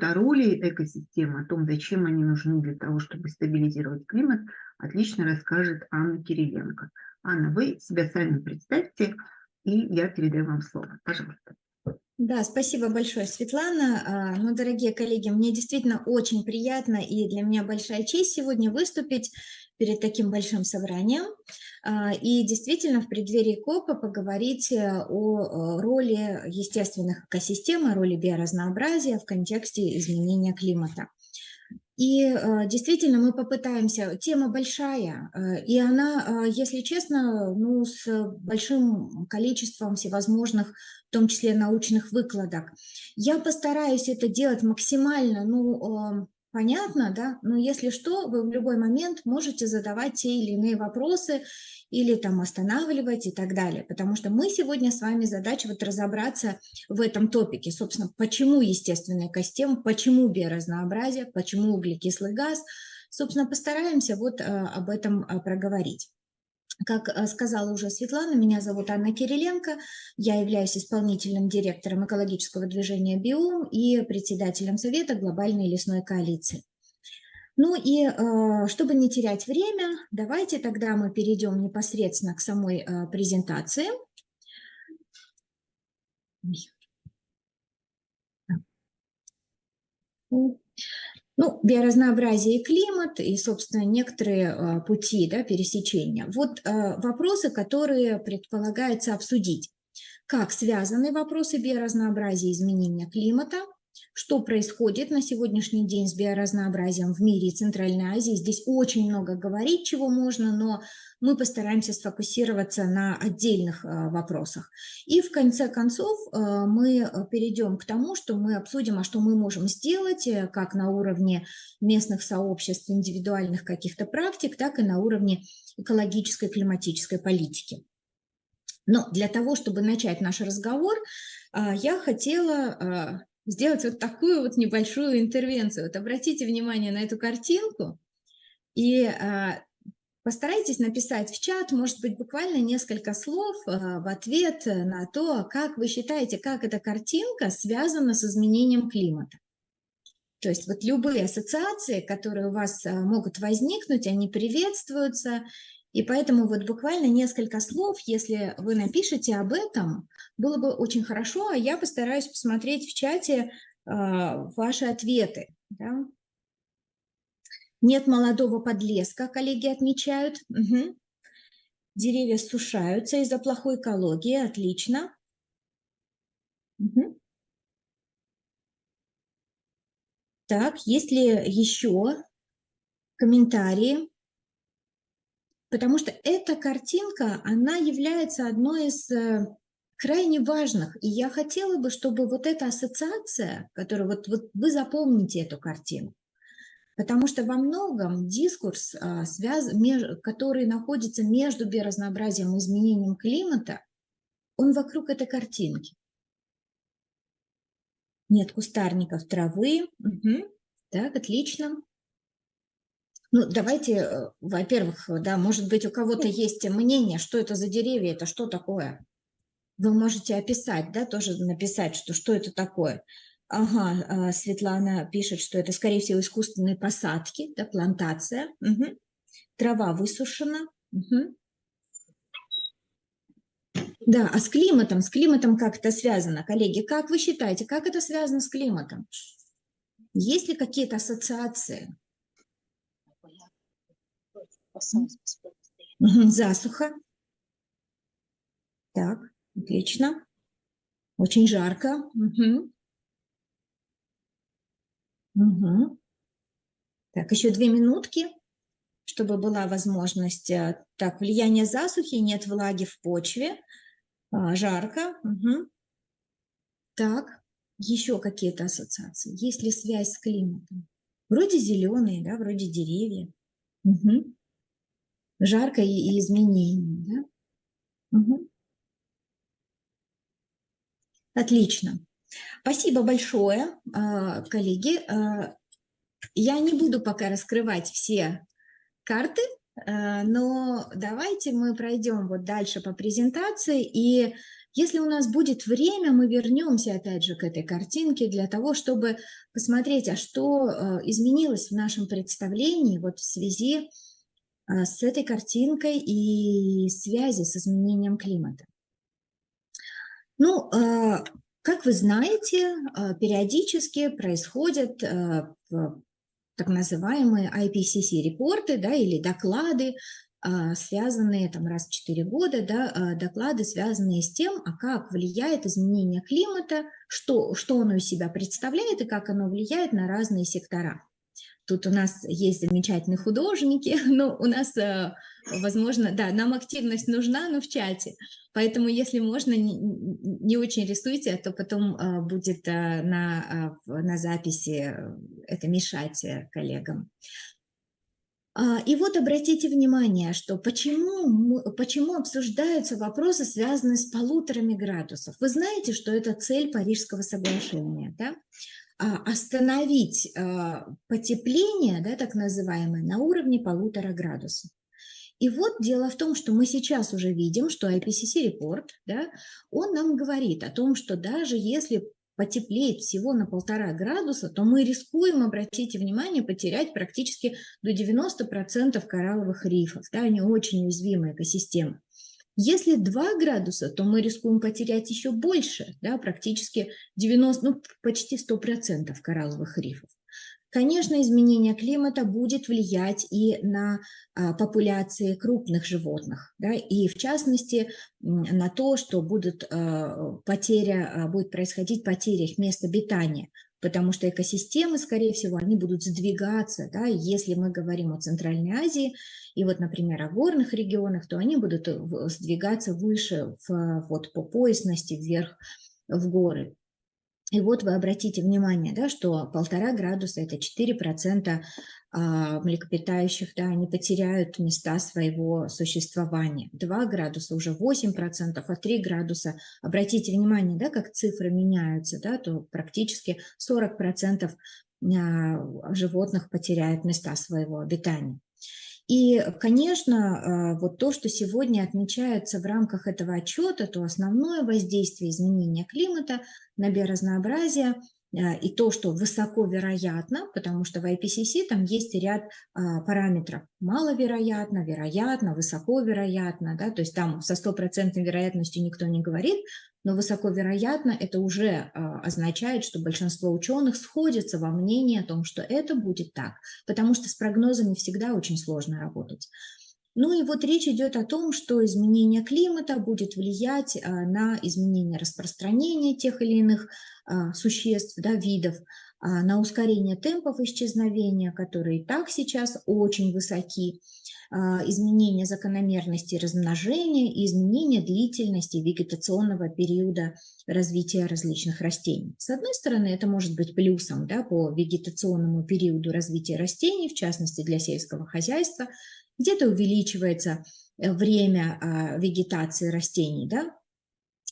о роли экосистемы, о том, зачем они нужны для того, чтобы стабилизировать климат, отлично расскажет Анна Кириленко. Анна, вы себя сами представьте, и я передаю вам слово. Пожалуйста. Да, спасибо большое, Светлана. Ну, дорогие коллеги, мне действительно очень приятно и для меня большая честь сегодня выступить перед таким большим собранием. И действительно в преддверии КОПа поговорить о роли естественных экосистем, о роли биоразнообразия в контексте изменения климата. И действительно мы попытаемся, тема большая, и она, если честно, ну, с большим количеством всевозможных, в том числе научных выкладок. Я постараюсь это делать максимально, ну, понятно, да, но если что, вы в любой момент можете задавать те или иные вопросы или там останавливать и так далее, потому что мы сегодня с вами задача вот разобраться в этом топике, собственно, почему естественный экосистем, почему биоразнообразие, почему углекислый газ, собственно, постараемся вот об этом проговорить. Как сказала уже Светлана, меня зовут Анна Кириленко, я являюсь исполнительным директором экологического движения «Биом» и председателем Совета глобальной лесной коалиции. Ну и чтобы не терять время, давайте тогда мы перейдем непосредственно к самой презентации. Ну, биоразнообразие и климат, и, собственно, некоторые пути, да, пересечения. Вот вопросы, которые предполагается обсудить. Как связаны вопросы биоразнообразия и изменения климата, что происходит на сегодняшний день с биоразнообразием в мире и Центральной Азии. Здесь очень много говорить, чего можно, но мы постараемся сфокусироваться на отдельных вопросах. И в конце концов мы перейдем к тому, что мы обсудим, а что мы можем сделать, как на уровне местных сообществ, индивидуальных каких-то практик, так и на уровне экологической, климатической политики. Но для того, чтобы начать наш разговор, я хотела сделать вот такую вот небольшую интервенцию. Вот обратите внимание на эту картинку и постарайтесь написать в чат, может быть, буквально несколько слов в ответ на то, как вы считаете, как эта картинка связана с изменением климата. То есть вот любые ассоциации, которые у вас могут возникнуть, они приветствуются. И поэтому вот буквально несколько слов, если вы напишете об этом, было бы очень хорошо, а я постараюсь посмотреть в чате ваши ответы. Да? Нет молодого подлеска, коллеги отмечают. Угу. Деревья сушаются из-за плохой экологии, отлично. Угу. Так, есть ли еще комментарии? Потому что эта картинка, она является одной из крайне важных. И я хотела бы, чтобы вот эта ассоциация, которую вот вы запомните эту картину, потому что во многом дискурс, который находится между биоразнообразием и изменением климата, он вокруг этой картинки. Нет кустарников, травы. Угу. Так, отлично. Ну, давайте, во-первых, да, может быть, у кого-то есть мнение, что это за деревья, это что такое? Вы можете описать, да, тоже написать, что это такое. Ага, Светлана пишет, что это, скорее всего, искусственные посадки, да, плантация. Угу. Трава высушена. Угу. Да, а с климатом как это связано, коллеги? Как вы считаете, как это связано с климатом? Есть ли какие-то ассоциации? Засуха. Так, отлично. Очень жарко. Угу. Угу. Так, еще 2 минутки, чтобы была возможность. Так, влияние засухи, нет влаги в почве. Жарко. Угу. Так, еще какие-то ассоциации. Есть ли связь с климатом? Вроде зеленые, да, вроде деревья. Угу. Жарко и изменения, да? Угу. Отлично. Спасибо большое, коллеги. Я не буду пока раскрывать все карты, но давайте мы пройдем вот дальше по презентации. И Если у нас будет время, мы вернемся опять же к этой картинке для того, чтобы посмотреть, а что изменилось в нашем представлении вот в связи с этой картинкой и связи с изменением климата. Ну, как вы знаете, периодически происходят так называемые IPCC-репорты, да, или доклады, связанные там раз в 4 года, да, доклады, связанные с тем, как влияет изменение климата, что оно из себя представляет и как оно влияет на разные сектора. Тут у нас есть замечательные художники, но у нас, возможно, да, нам активность нужна, но в чате. Поэтому, если можно, не очень рисуйте, а то потом будет на записи это мешать коллегам. И вот обратите внимание, что почему обсуждаются вопросы, связанные с 1,5 градусов. Вы знаете, что это цель Парижского соглашения, да? Остановить потепление, да, так называемое, на уровне 1,5 градусов. И вот дело в том, что мы сейчас уже видим, что IPCC-репорт, да, он нам говорит о том, что даже если потеплеет всего на 1,5 градуса, то мы рискуем, обратите внимание, потерять практически до 90% коралловых рифов. Да, они очень уязвимые экосистемы. Если 2 градуса, то мы рискуем потерять еще больше, да, практически 90, ну, почти 100% коралловых рифов. Конечно, изменение климата будет влиять и на популяции крупных животных, да, и в частности на то, что будет происходить потеря их мест обитания, потому что экосистемы, скорее всего, они будут сдвигаться, да, если мы говорим о Центральной Азии, и вот, например, о горных регионах, то они будут сдвигаться выше вот по поясности вверх в горы. И вот вы обратите внимание, да, что 1,5 градуса – это 4% млекопитающих, да, они потеряют места своего существования. 2 градуса уже 8%, а 3 градуса, обратите внимание, да, как цифры меняются, да, то практически 40% животных потеряют места своего обитания. И, конечно, вот то, что сегодня отмечается в рамках этого отчета, то основное воздействие изменения климата на биоразнообразие и то, что высоко вероятно, потому что в IPCC там есть ряд параметров. Маловероятно, вероятно, высоко вероятно, да, то есть там со 100% вероятностью никто не говорит, но высоко вероятно это уже означает, что большинство ученых сходятся во мнении о том, что это будет так, потому что с прогнозами всегда очень сложно работать. Ну и вот речь идет о том, что изменение климата будет влиять на изменение распространения тех или иных существ, да, видов, на ускорение темпов исчезновения, которые и так сейчас очень высоки, изменение закономерности размножения и изменение длительности вегетационного периода развития различных растений. С одной стороны, это может быть плюсом, да, по вегетационному периоду развития растений, в частности для сельского хозяйства, где-то увеличивается время вегетации растений, да,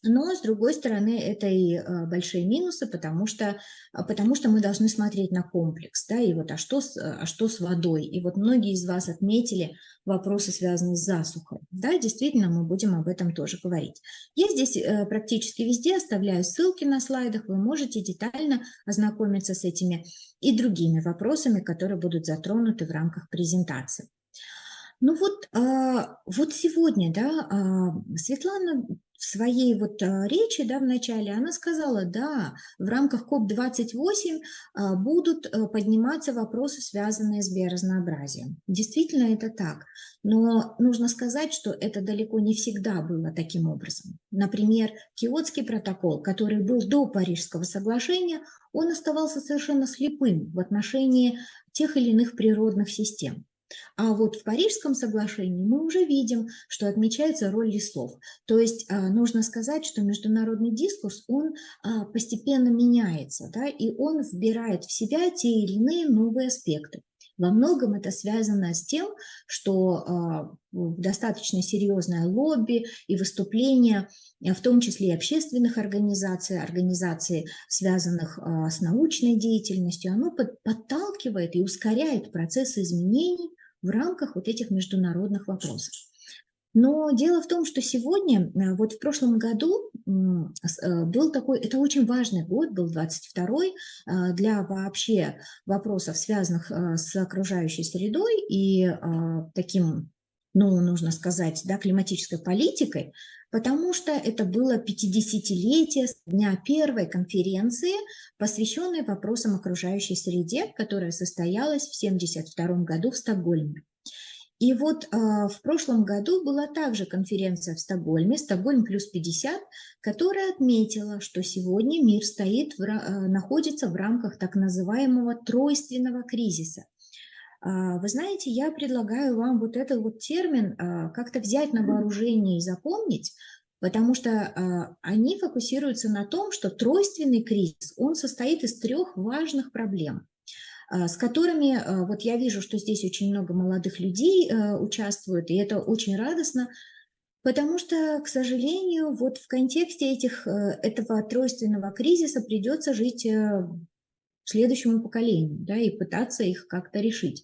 но, с другой стороны, это и большие минусы, потому что мы должны смотреть на комплекс, да, и вот а что с водой? И вот многие из вас отметили вопросы, связанные с засухой. Да, действительно, мы будем об этом тоже говорить. Я здесь практически везде оставляю ссылки на слайдах, вы можете детально ознакомиться с этими и другими вопросами, которые будут затронуты в рамках презентации. Ну вот, вот сегодня, да, Светлана в своей вот речи, да, в начале, она сказала, да, в рамках КОП-28 будут подниматься вопросы, связанные с биоразнообразием. Действительно, это так. Но нужно сказать, что это далеко не всегда было таким образом. Например, Киотский протокол, который был до Парижского соглашения, он оставался совершенно слепым в отношении тех или иных природных систем. А вот в Парижском соглашении мы уже видим, что отмечается роль лесов. То есть нужно сказать, что международный дискурс, он постепенно меняется, да, и он вбирает в себя те или иные новые аспекты. Во многом это связано с тем, что достаточно серьезное лобби и выступления, в том числе и общественных организаций, связанных с научной деятельностью, оно подталкивает и ускоряет процессы изменений в рамках вот этих международных вопросов. Но дело в том, что сегодня, вот в прошлом году был такой, это очень важный год, был 22-й, для вообще вопросов, связанных с окружающей средой и таким, ну, нужно сказать, да, климатической политикой, потому что это было 50-летие с дня первой конференции, посвященной вопросам окружающей среде, которая состоялась в 1972 году в Стокгольме. И вот в прошлом году была также конференция в Стокгольме, Стокгольм плюс 50, которая отметила, что сегодня мир находится в рамках так называемого тройственного кризиса. Вы знаете, я предлагаю вам вот этот вот термин как-то взять на вооружение и запомнить, потому что они фокусируются на том, что тройственный кризис, он состоит из трех важных проблем, с которыми, вот я вижу, что здесь очень много молодых людей участвуют, и это очень радостно, потому что, к сожалению, вот в контексте этого тройственного кризиса придется жить следующему поколению, да, и пытаться их как-то решить.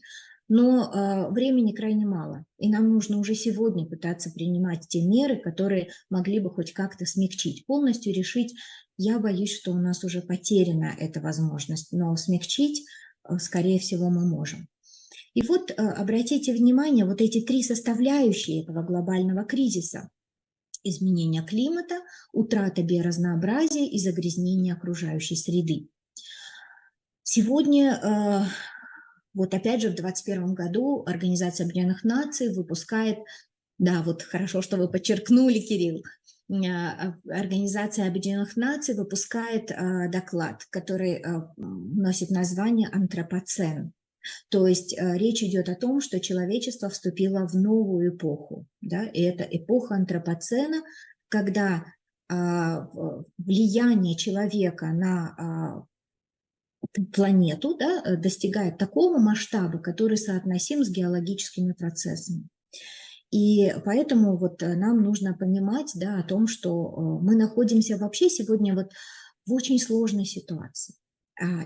Но времени крайне мало, и нам нужно уже сегодня пытаться принимать те меры, которые могли бы хоть как-то смягчить. Полностью решить, я боюсь, что у нас уже потеряна эта возможность, но смягчить, скорее всего, мы можем. И вот обратите внимание, вот эти три составляющие этого глобального кризиса: изменение климата, утрата биоразнообразия и загрязнение окружающей среды. Сегодня, вот опять же, в 2021 году Организация Объединенных Наций выпускает, да, вот хорошо, что вы подчеркнули, Кирилл, Организация Объединенных Наций выпускает доклад, который носит название «Антропоцен». То есть речь идет о том, что человечество вступило в новую эпоху, да, и это эпоха антропоцена, когда влияние человека на планету, да, достигает такого масштаба, который соотносим с геологическими процессами. И поэтому вот нам нужно понимать, да, о том, что мы находимся вообще сегодня вот в очень сложной ситуации.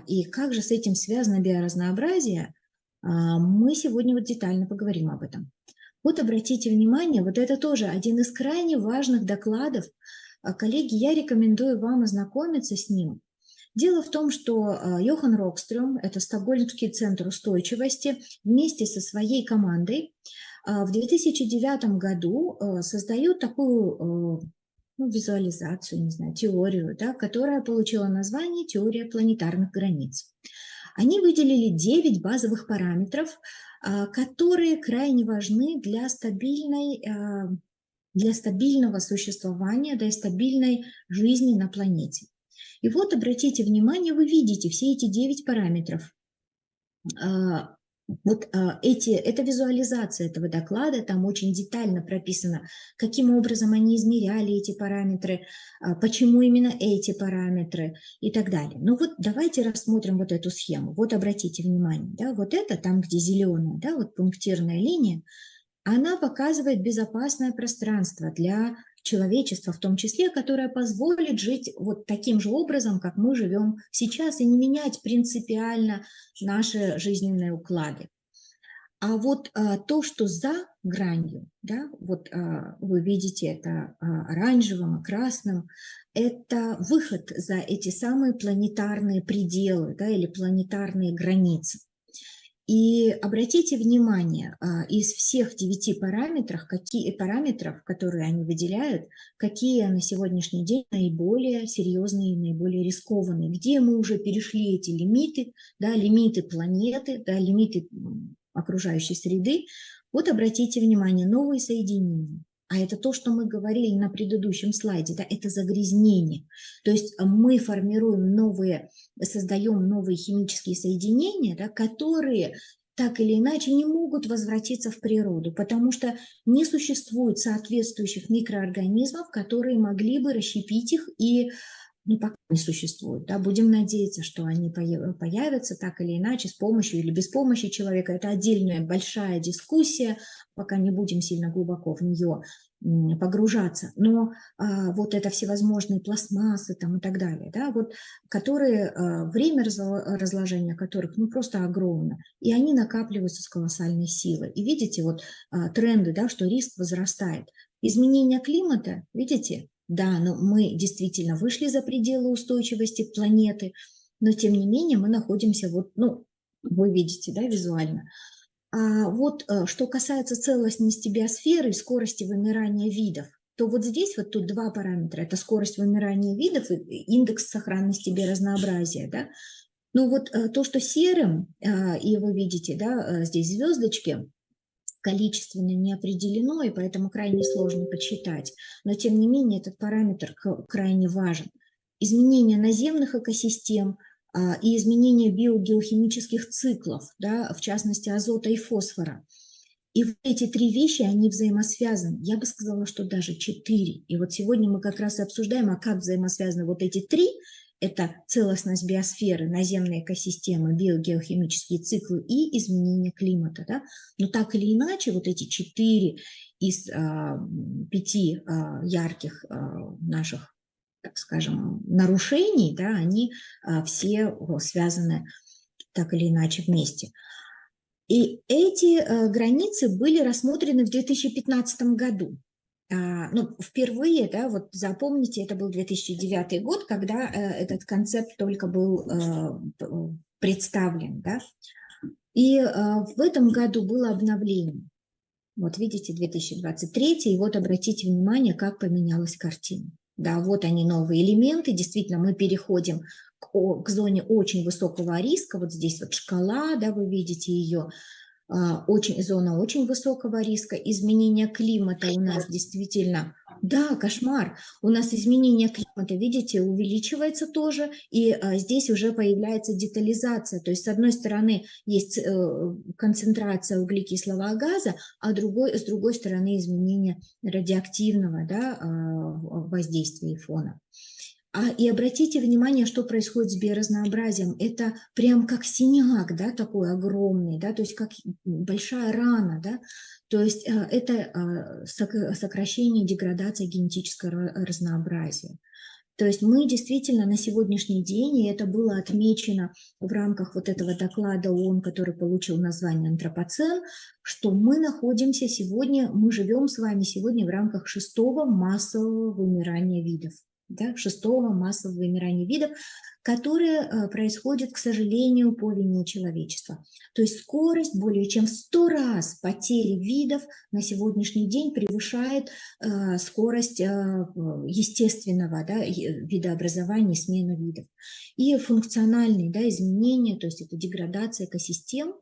И как же с этим связано биоразнообразие, мы сегодня вот детально поговорим об этом. Вот обратите внимание, вот это тоже один из крайне важных докладов. Коллеги, я рекомендую вам ознакомиться с ним. Дело в том, что Йохан Рокстрём, это Стокгольмский центр устойчивости, вместе со своей командой в 2009 году создают такую визуализацию, не знаю, теорию, да, которая получила название «Теория планетарных границ». Они выделили 9 базовых параметров, которые крайне важны для стабильного существования, для стабильной жизни на планете. И вот обратите внимание, вы видите все эти 9 параметров. Это визуализация этого доклада, там очень детально прописано, каким образом они измеряли эти параметры, почему именно эти параметры и так далее. Ну вот давайте рассмотрим вот эту схему. Вот обратите внимание, да, вот это там, где зеленая, да, вот пунктирная линия, она показывает безопасное пространство для человечества, в том числе, которое позволит жить вот таким же образом, как мы живем сейчас, и не менять принципиально наши жизненные уклады. А вот то, что за гранью, да, вот вы видите это оранжевым и красным, это выход за эти самые планетарные пределы, да, или планетарные границы. И обратите внимание, из всех 9 параметров, которые они выделяют, какие на сегодняшний день наиболее серьезные и наиболее рискованные, где мы уже перешли эти лимиты, да, лимиты планеты, да, лимиты окружающей среды. Вот обратите внимание, новые соединения. А это то, что мы говорили на предыдущем слайде, да, это загрязнение. То есть мы создаем новые химические соединения, да, которые так или иначе не могут возвратиться в природу, потому что не существует соответствующих микроорганизмов, которые могли бы расщепить их, и пока не существует. Да, будем надеяться, что они появятся так или иначе, с помощью или без помощи человека. Это отдельная большая дискуссия, пока не будем сильно глубоко в нее погружаться. Но вот это всевозможные пластмассы там, и так далее, да, вот, время разложения которых просто огромно, и они накапливаются с колоссальной силой. И видите, вот тренды, да, что риск возрастает. Изменение климата, видите, Да, но мы действительно вышли за пределы устойчивости планеты, но тем не менее мы находимся вот, ну, вы видите, да, визуально. А вот что касается целостности биосферы и скорости вымирания видов, то вот здесь вот тут два параметра. Это скорость вымирания видов и индекс сохранности биоразнообразия, да. Ну вот то, что серым, и вы видите, да, здесь звездочки, количественно не определено, и поэтому крайне сложно подсчитать. Но тем не менее этот параметр крайне важен. Изменение наземных экосистем и изменение биогеохимических циклов, да, в частности азота и фосфора. И вот эти три вещи, они взаимосвязаны. Я бы сказала, что даже четыре. И вот сегодня мы как раз и обсуждаем, а как взаимосвязаны вот эти три. Это целостность биосферы, наземные экосистемы, биогеохимические циклы и изменение климата. Да? Но так или иначе, вот эти четыре из пяти ярких наших, так скажем, нарушений, да, они все связаны так или иначе вместе. И эти границы были рассмотрены в 2015 году. Ну, впервые, да, вот запомните, это был 2009 год, когда этот концепт только был представлен, да. И в этом году было обновление. Вот видите, 2023, и вот обратите внимание, как поменялась картина. Да, вот они новые элементы, действительно мы переходим к зоне очень высокого риска, вот здесь вот шкала, да, вы видите ее, зона очень высокого риска, изменение климата у нас действительно, да, кошмар, у нас изменение климата, видите, увеличивается тоже, и здесь уже появляется детализация, то есть с одной стороны есть концентрация углекислого газа, а с другой стороны изменение радиоактивного, да, воздействия и фона. И обратите внимание, что происходит с биоразнообразием. Это прям как синяк, да, такой огромный, да, то есть как большая рана, да, то есть это сокращение, деградация генетического разнообразия. То есть мы действительно на сегодняшний день, и это было отмечено в рамках вот этого доклада ООН, который получил название «Антропоцен», что мы находимся сегодня, мы живем с вами сегодня в рамках шестого массового вымирания видов. Да, шестого массового вымирания видов, которое происходит, к сожалению, по вине человечества. То есть скорость более чем в 100 раз потери видов на сегодняшний день превышает скорость естественного, да, видообразования, смены видов. И функциональные, да, изменения, то есть это деградация экосистем.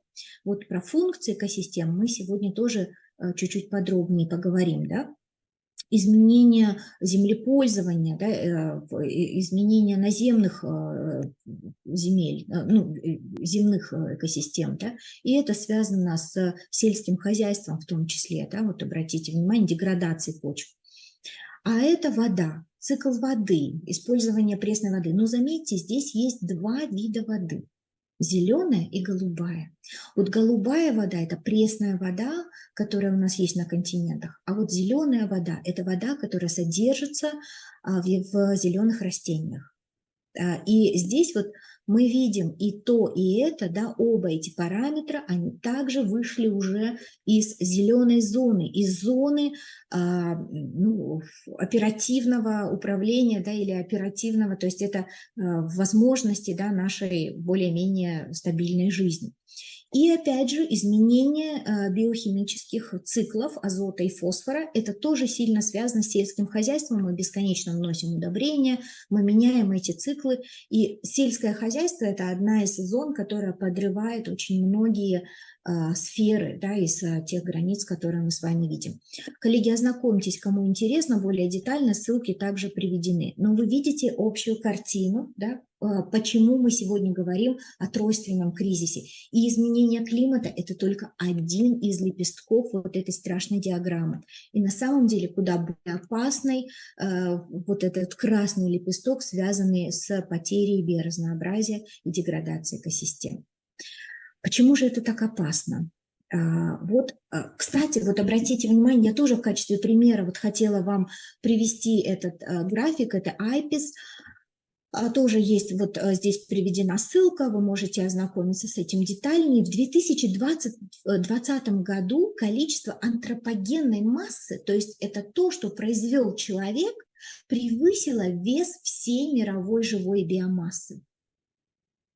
Вот про функции экосистем мы сегодня тоже чуть-чуть подробнее поговорим, да. Изменение землепользования, да, изменение наземных земель, ну, земных экосистем, да, и это связано с сельским хозяйством в том числе, да, вот обратите внимание, деградацией почв. А это вода, цикл воды, использование пресной воды. Но заметьте, здесь есть два вида воды. Зеленая и голубая. Вот голубая вода – это пресная вода, которая у нас есть на континентах, а вот зеленая вода – это вода, которая содержится в зеленых растениях. И здесь вот мы видим и то, и это, да, оба эти параметра, они также вышли уже из зеленой зоны, из зоны ну, оперативного управления, да, или оперативного, то есть это возможности, да, нашей более-менее стабильной жизни. И опять же изменение биохимических циклов азота и фосфора, это тоже сильно связано с сельским хозяйством, мы бесконечно вносим удобрения, мы меняем эти циклы, и сельское хозяйство – это одна из зон, которая подрывает очень многие сферы, да, из тех границ, которые мы с вами видим. Коллеги, ознакомьтесь, кому интересно, более детально, ссылки также приведены. Но вы видите общую картину, да, почему мы сегодня говорим о тройственном кризисе. И изменение климата – это только один из лепестков вот этой страшной диаграммы. И на самом деле куда более опасный вот этот красный лепесток, связанный с потерей биоразнообразия и деградацией экосистем. Почему же это так опасно? Вот, кстати, вот обратите внимание, я тоже в качестве примера вот хотела вам привести этот график, это IPES. Тоже есть, вот здесь приведена ссылка, вы можете ознакомиться с этим детальнее. В 2020 году количество антропогенной массы, то есть это то, что произвел человек, превысила вес всей мировой живой биомассы.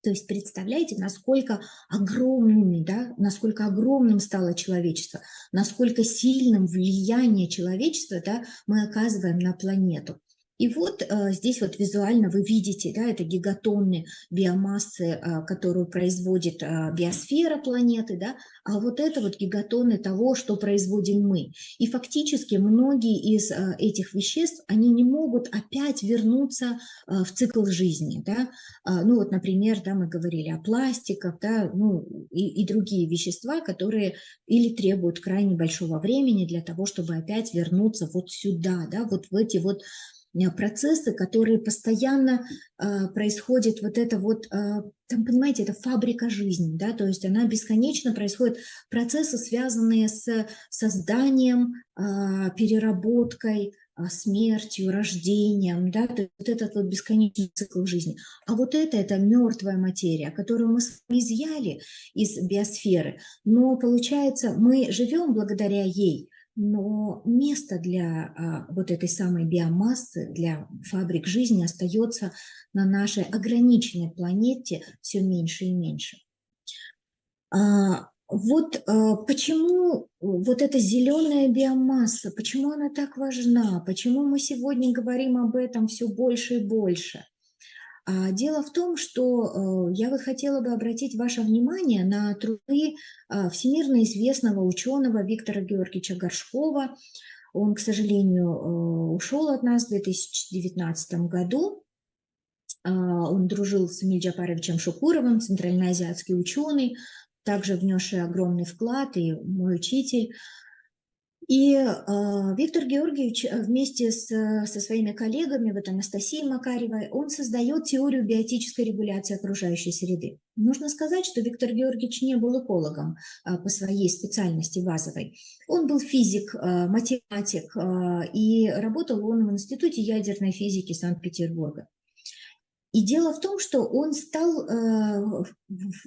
То есть представляете, насколько огромными, да, насколько огромным стало человечество, насколько сильным влияние человечества, да, мы оказываем на планету. И вот здесь вот визуально вы видите, да, это гигатонны биомассы, которую производит биосфера планеты, да, а вот это вот гигатонны того, что производим мы. И фактически многие из этих веществ, они не могут опять вернуться в цикл жизни, да. Ну вот, например, да, мы говорили о пластиках, да, ну и другие вещества, которые или требуют крайне большого времени для того, чтобы опять вернуться вот сюда, да, вот в эти вот процессы, которые постоянно происходят, вот это вот, там, понимаете, это фабрика жизни, да, то есть она бесконечно происходит, процессы, связанные с созданием, переработкой, смертью, рождением, да, то есть вот этот вот бесконечный цикл жизни. А вот это мертвая материя, которую мы изъяли из биосферы, но получается, мы живем благодаря ей, но место для вот этой самой биомассы, для фабрик жизни остается на нашей ограниченной планете все меньше и меньше. Вот почему вот эта зеленая биомасса, почему она так важна, почему мы сегодня говорим об этом все больше и больше? Дело в том, что я вот хотела бы обратить ваше внимание на труды всемирно известного ученого Виктора Георгиевича Горшкова. Он, к сожалению, ушел от нас в 2019 году. Он дружил с Эмиль Джапаровичем Шукуровым, центральноазиатский ученый, также внесший огромный вклад, и мой учитель. И Виктор Георгиевич вместе со своими коллегами, вот Анастасией Макаревой, он создает теорию биотической регуляции окружающей среды. Нужно сказать, что Виктор Георгиевич не был экологом по своей специальности базовой. Он был физик, математик, и работал он в Институте ядерной физики Санкт-Петербурга. И дело в том, что он стал,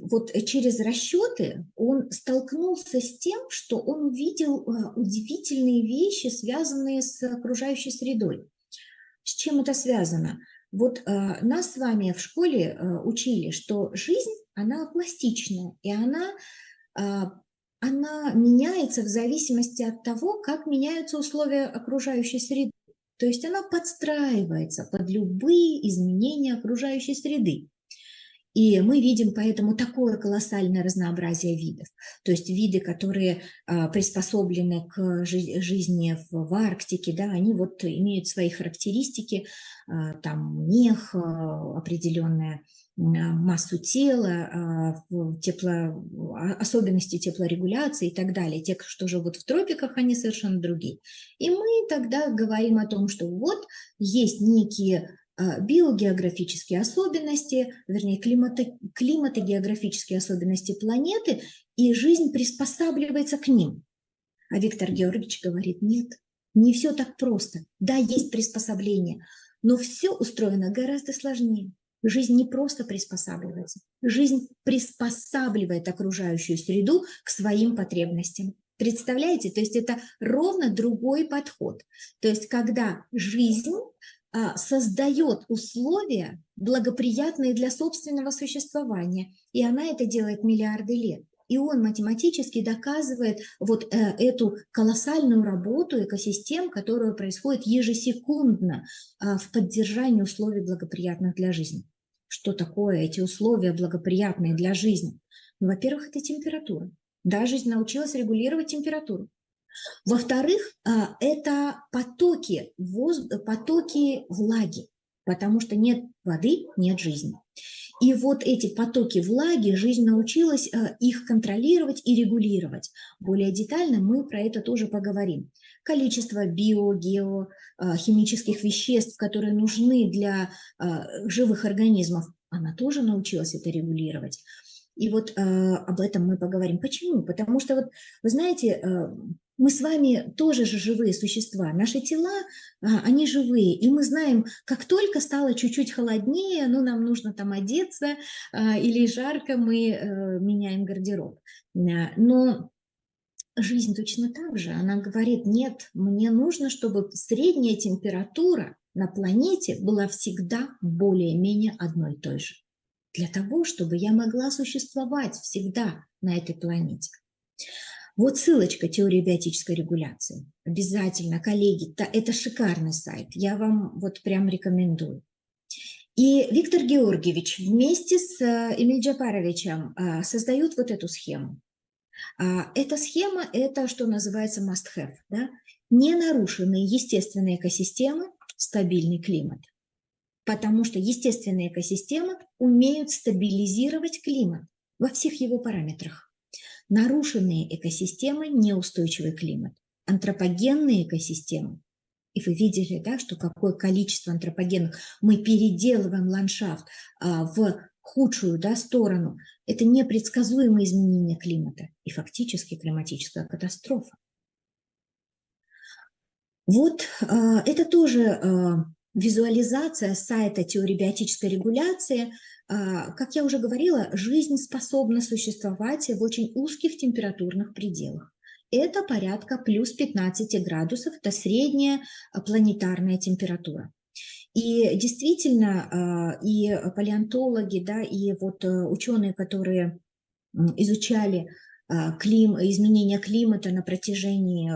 вот через расчеты, он столкнулся с тем, что он увидел удивительные вещи, связанные с окружающей средой. С чем это связано? Вот нас с вами в школе учили, что жизнь, она пластичная, и она меняется в зависимости от того, как меняются условия окружающей среды. То есть она подстраивается под любые изменения окружающей среды. И мы видим поэтому такое колоссальное разнообразие видов. То есть виды, которые приспособлены к жизни в Арктике, да, они вот имеют свои характеристики, там мех, определенная массу тела, особенности теплорегуляции и так далее. Те, что живут в тропиках, они совершенно другие. И мы тогда говорим о том, что вот есть некие биогеографические особенности, вернее, климатогеографические особенности планеты, и жизнь приспосабливается к ним. А Виктор Георгиевич говорит, нет, не все так просто. Да, есть приспособление, но все устроено гораздо сложнее. Жизнь не просто приспосабливается, жизнь приспосабливает окружающую среду к своим потребностям. Представляете? То есть это ровно другой подход. То есть когда жизнь создает условия, благоприятные для собственного существования, и она это делает миллиарды лет. И он математически доказывает вот эту колоссальную работу экосистем, которая происходит ежесекундно в поддержании условий, благоприятных для жизни. Что такое эти условия, благоприятные для жизни? Ну, во-первых, это температура. Да, жизнь научилась регулировать температуру. Во-вторых, это потоки влаги, потому что нет воды, нет жизни. И вот эти потоки влаги, жизнь научилась их контролировать и регулировать. Более детально мы про это тоже поговорим. Количество химических веществ, которые нужны для живых организмов, она тоже научилась это регулировать. И вот об этом мы поговорим. Почему? Потому что, вот, вы знаете, мы с вами тоже же живые существа. Наши тела, они живые. И мы знаем, как только стало чуть-чуть холоднее, ну, нам нужно там одеться, или жарко, мы меняем гардероб. Но жизнь точно так же. Она говорит, нет, мне нужно, чтобы средняя температура на планете была всегда более-менее одной и той же. Для того, чтобы я могла существовать всегда на этой планете. Вот ссылочка «Теория биотической регуляции». Обязательно, коллеги, это шикарный сайт. Я вам вот прям рекомендую. И Виктор Георгиевич вместе с Эмиль Джапаровичем создают вот эту схему. Эта схема – это, что называется, must-have. Да? Ненарушенные естественные экосистемы, стабильный климат. Потому что естественные экосистемы умеют стабилизировать климат во всех его параметрах. Нарушенные экосистемы – неустойчивый климат. Антропогенные экосистемы. И вы видели, да, что какое количество антропогенных мы переделываем ландшафт в худшую, да, сторону. Это непредсказуемые изменения климата и фактически климатическая катастрофа. Вот это тоже визуализация сайта теории биотической регуляции. Как я уже говорила, жизнь способна существовать в очень узких температурных пределах. Это порядка плюс 15 градусов, это средняя планетарная температура. И действительно, и палеонтологи, да, и вот ученые, которые изучали изменения климата на протяжении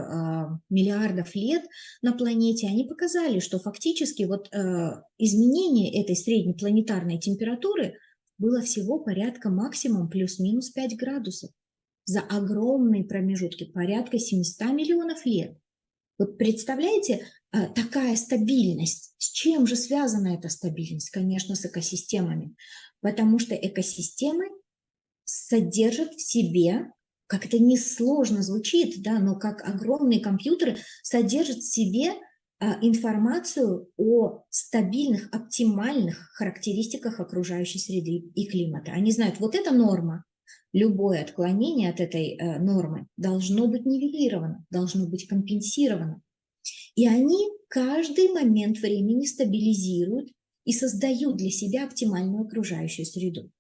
миллиардов лет на планете, они показали, что фактически вот изменение этой средней планетарной температуры было всего порядка максимум плюс-минус 5 градусов за огромные промежутки, порядка 700 миллионов лет. Вот представляете, такая стабильность. С чем же связана эта стабильность? Конечно, с экосистемами. Потому что экосистемы содержат в себе, как это несложно звучит, да, но как огромные компьютеры содержат в себе информацию о стабильных, оптимальных характеристиках окружающей среды и климата. Они знают, вот эта норма, любое отклонение от этой нормы должно быть нивелировано, должно быть компенсировано. И они каждый момент времени стабилизируют и создают для себя оптимальную окружающую среду.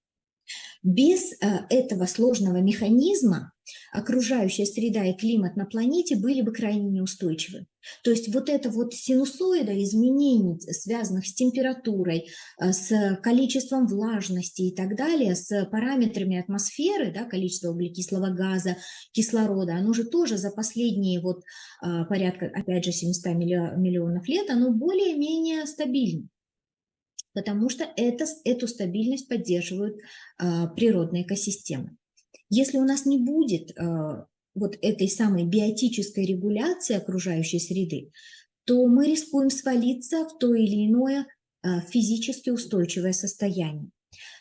Без этого сложного механизма окружающая среда и климат на планете были бы крайне неустойчивы. То есть вот эта вот синусоида изменений, связанных с температурой, с количеством влажности и так далее, с параметрами атмосферы, да, количество углекислого газа, кислорода, оно же тоже за последние вот порядка, опять же, 700 миллионов лет, оно более-менее стабильно. Потому что эту стабильность поддерживают природные экосистемы. Если у нас не будет вот этой самой биотической регуляции окружающей среды, то мы рискуем свалиться в то или иное физически устойчивое состояние.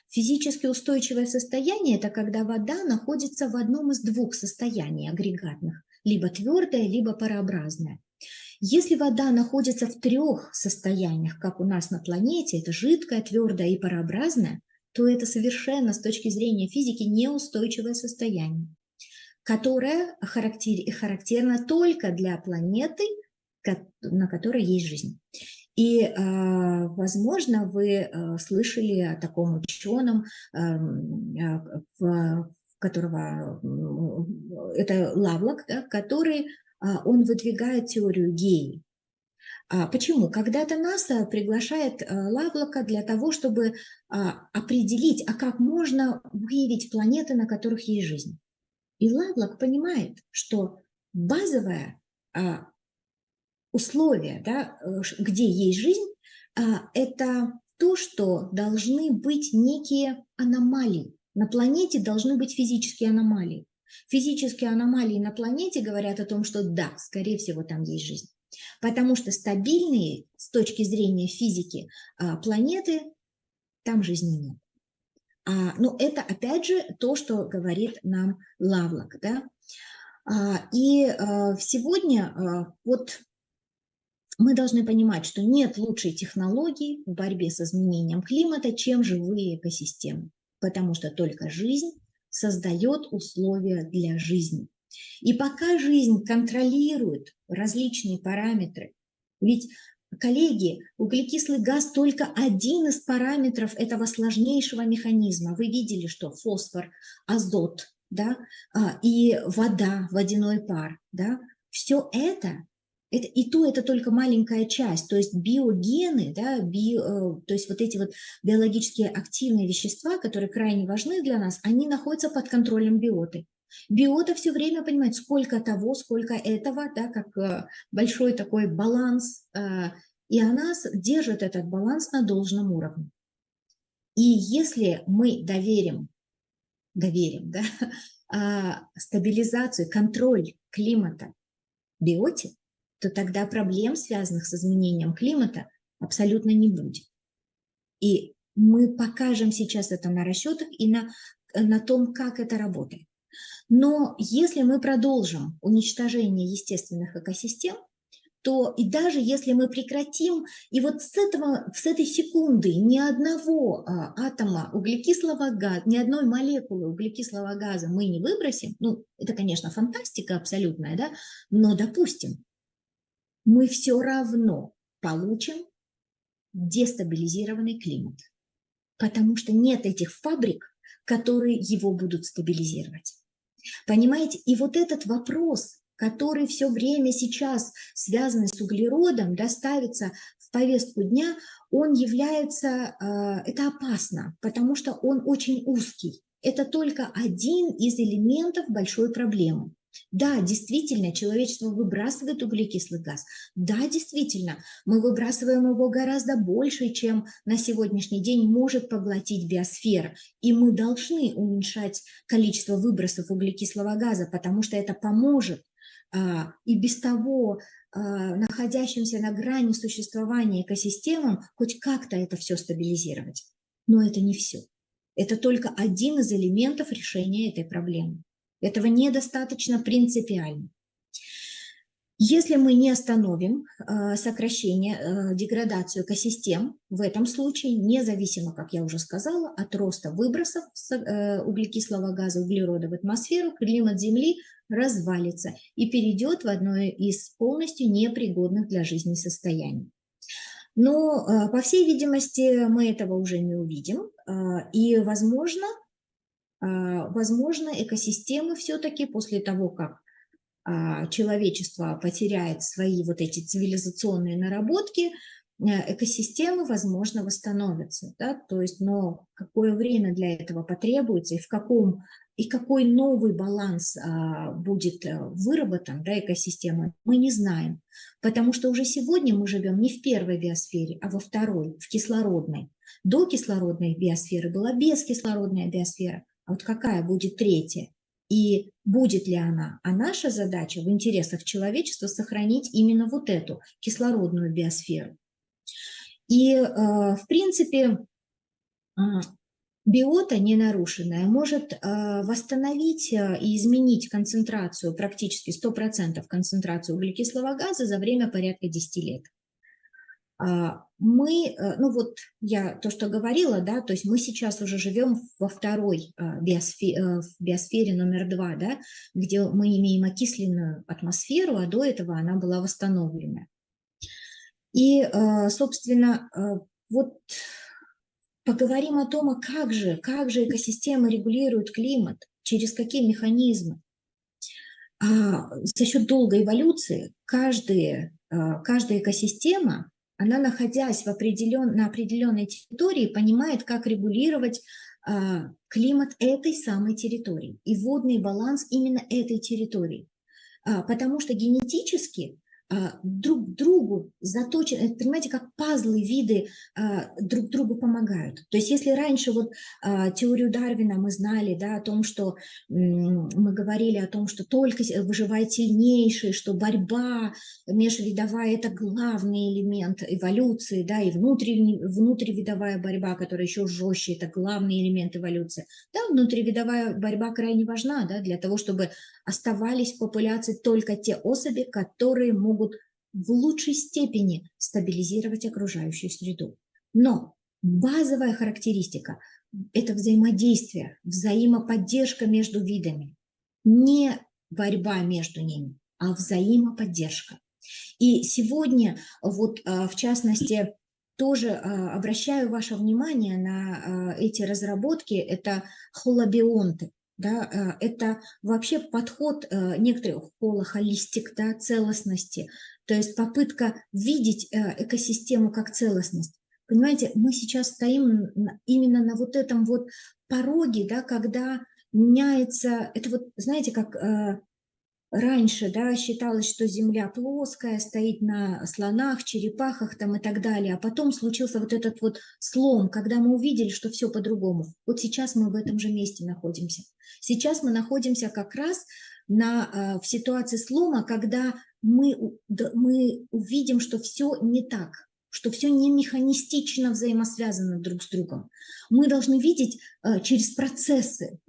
Физически устойчивое состояние – это когда вода находится в одном из двух состояний агрегатных, либо твердая, либо парообразная. Если вода находится в трех состояниях, как у нас на планете, это жидкое, твердое и парообразное, то это совершенно с точки зрения физики неустойчивое состояние, которое характерно только для планеты, на которой есть жизнь. И, возможно, вы слышали о таком ученом, которого это Лавлок, да, который он выдвигает теорию геи. Почему? Когда-то НАСА приглашает Лавлока для того, чтобы определить, как можно выявить планеты, на которых есть жизнь. И Лавлок понимает, что базовое условие, да, где есть жизнь, это то, что должны быть некие аномалии. На планете должны быть физические аномалии. Физические аномалии на планете говорят о том, что да, скорее всего, там есть жизнь. Потому что стабильные с точки зрения физики планеты, там жизни нет. Но это, опять же, то, что говорит нам Лавлок. Да? И сегодня вот мы должны понимать, что нет лучшей технологии в борьбе с изменением климата, чем живые экосистемы. Потому что только жизнь создает условия для жизни. И пока жизнь контролирует различные параметры, ведь, коллеги, углекислый газ только один из параметров этого сложнейшего механизма. Вы видели, что фосфор, азот, да, и вода, водяной пар, да, все это Это только маленькая часть, то есть биогены, да, то есть вот эти вот биологически активные вещества, которые крайне важны для нас, они находятся под контролем биоты. Биота все время понимает, сколько того, сколько этого, да, как большой такой баланс, и она держит этот баланс на должном уровне. И если мы доверим, да, стабилизацию, контроль климата биоте, то тогда проблем, связанных с изменением климата, абсолютно не будет. И мы покажем сейчас это на расчетах и на том, как это работает. Но если мы продолжим уничтожение естественных экосистем, то и даже если мы прекратим, и вот с этой секунды ни одного атома углекислого газа, ни одной молекулы углекислого газа мы не выбросим, ну, это, конечно, фантастика абсолютная, да, но, допустим, мы все равно получим дестабилизированный климат, потому что нет этих фабрик, которые его будут стабилизировать. Понимаете? И вот этот вопрос, который все время сейчас связан с углеродом, да, ставится в повестку дня, он является, это опасно, потому что он очень узкий. Это только один из элементов большой проблемы. Да, действительно, человечество выбрасывает углекислый газ. Да, действительно, мы выбрасываем его гораздо больше, чем на сегодняшний день может поглотить биосфера. И мы должны уменьшать количество выбросов углекислого газа, потому что это поможет и без того находящимся на грани существования экосистемам хоть как-то это все стабилизировать. Но это не все. Это только один из элементов решения этой проблемы. Этого недостаточно принципиально. Если мы не остановим сокращение, деградацию экосистем, в этом случае, независимо, как я уже сказала, от роста выбросов углекислого газа, углерода в атмосферу, климат Земли развалится и перейдет в одно из полностью непригодных для жизни состояний. Но, по всей видимости, мы этого уже не увидим, и, возможно, экосистемы все-таки после того, как человечество потеряет свои вот эти цивилизационные наработки, экосистемы, возможно, восстановятся. Да? То есть, но какое время для этого потребуется и какой новый баланс будет выработан, да, экосистемы, мы не знаем. Потому что уже сегодня мы живем не в первой биосфере, а во второй, в кислородной. До кислородной биосферы была бескислородная биосфера. А вот какая будет третья? И будет ли она? А наша задача в интересах человечества сохранить именно вот эту кислородную биосферу. И, в принципе, биота ненарушенная может восстановить и изменить концентрацию, практически 100% концентрацию углекислого газа за время порядка 10 лет. Мы, ну вот я то, что говорила, да, то есть мы сейчас уже живем во второй биосфере номер 2, да, где мы имеем окисленную атмосферу, а до этого она была восстановлена. И, собственно, вот поговорим о том, как же экосистемы регулируют климат, через какие механизмы. За счет долгой эволюции каждая экосистема, она, находясь на определенной территории, понимает, как регулировать климат этой самой территории и водный баланс именно этой территории. Потому что генетически друг другу заточены, понимаете, как пазлы, виды друг другу помогают. То есть если раньше вот теорию Дарвина мы знали, да, о том, что мы говорили о том, что только выживает сильнейший, что борьба межвидовая – это главный элемент эволюции, да, и внутривидовая борьба, которая еще жестче, это главный элемент эволюции. Да, внутривидовая борьба крайне важна, да, для того, чтобы оставались в популяции только те особи, которые могут в лучшей степени стабилизировать окружающую среду. Но базовая характеристика – это взаимодействие, взаимоподдержка между видами. Не борьба между ними, а взаимоподдержка. И сегодня, вот в частности, тоже обращаю ваше внимание на эти разработки, это холобионты. да, это вообще подход некоторых холистик, да, целостности, то есть попытка видеть экосистему как целостность. Понимаете, мы сейчас стоим именно на вот этом вот пороге, да, когда меняется, это вот, знаете, как раньше, да, считалось, что Земля плоская, стоит на слонах, черепахах там и так далее, а потом случился вот этот вот слом, когда мы увидели, что все по-другому. Вот сейчас мы в этом же месте находимся. Сейчас мы находимся как раз в ситуации слома, когда мы увидим, что все не так, что все не механистично взаимосвязано друг с другом. Мы должны видеть через процессы,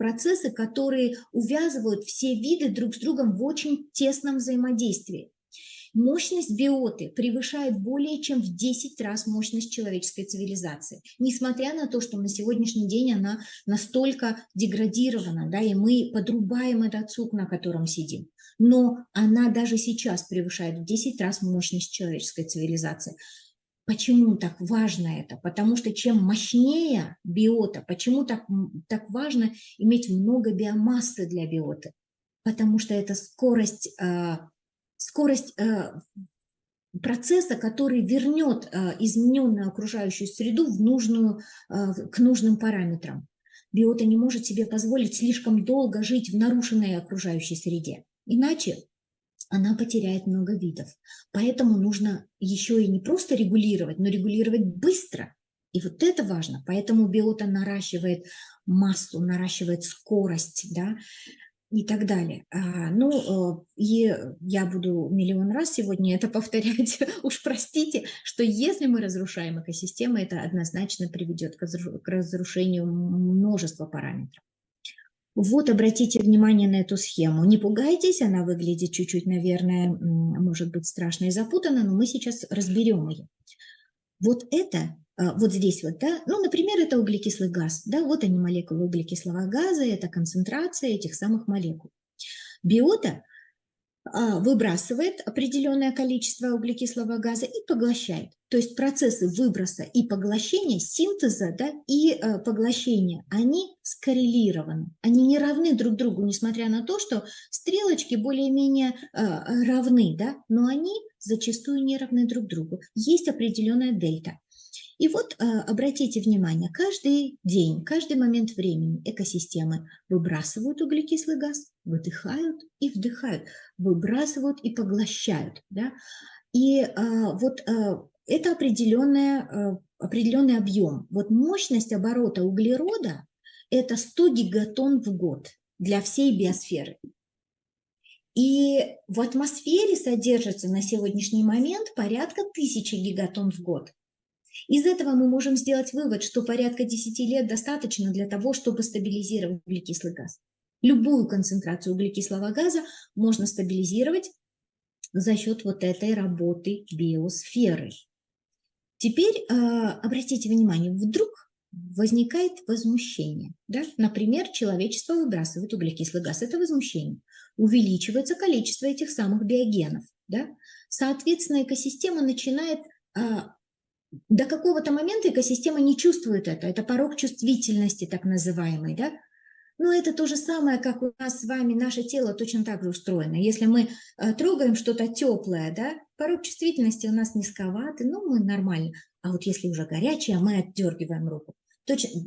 которые увязывают все виды друг с другом в очень тесном взаимодействии. Мощность биоты превышает более чем в 10 раз мощность человеческой цивилизации, несмотря на то, что на сегодняшний день она настолько деградирована, да, и мы подрубаем этот сук, на котором сидим. Но она даже сейчас превышает в 10 раз мощность человеческой цивилизации. Почему так важно это? Потому что чем мощнее биота, почему так важно иметь много биомассы для биоты? Потому что это скорость процесса, который вернет измененную окружающую среду к нужным параметрам. Биота не может себе позволить слишком долго жить в нарушенной окружающей среде. Иначе она потеряет много видов. Поэтому нужно еще и не просто регулировать, но регулировать быстро. И вот это важно. Поэтому биота наращивает массу, наращивает скорость, да, и так далее. И я буду миллион раз сегодня это повторять. Уж простите, что если мы разрушаем экосистемы, это однозначно приведет к разрушению множества параметров. Вот обратите внимание на эту схему. Не пугайтесь, она выглядит чуть-чуть, наверное, может быть страшно и запутанно, но мы сейчас разберем ее. Вот это, вот здесь вот, да, ну, например, это углекислый газ, да, вот они молекулы углекислого газа, это концентрация этих самых молекул. Биота выбрасывает определенное количество углекислого газа и поглощает. То есть процессы выброса и поглощения, синтеза, да, и поглощения, они скоррелированы. Они не равны друг другу, несмотря на то, что стрелочки более-менее равны, да, но они зачастую не равны друг другу. Есть определенная дельта. И вот обратите внимание, каждый день, каждый момент времени экосистемы выбрасывают углекислый газ, выдыхают и вдыхают, выбрасывают и поглощают. Да? И это определенный объем. Вот мощность оборота углерода – это 100 гигатонн в год для всей биосферы. И в атмосфере содержится на сегодняшний момент порядка 1000 гигатонн в год. Из этого мы можем сделать вывод, что порядка 10 лет достаточно для того, чтобы стабилизировать углекислый газ. Любую концентрацию углекислого газа можно стабилизировать за счет вот этой работы биосферы. Теперь обратите внимание, вдруг возникает возмущение. Да? Например, человечество выбрасывает углекислый газ. Это возмущение. Увеличивается количество этих самых биогенов. Да? Соответственно, экосистема начинает... До какого-то момента экосистема не чувствует это порог чувствительности так называемый, да? Но это то же самое, как у нас с вами, наше тело точно так же устроено. Если мы трогаем что-то теплое, да, порог чувствительности у нас низковатый, ну, мы нормально. А вот если уже горячее, мы отдергиваем руку.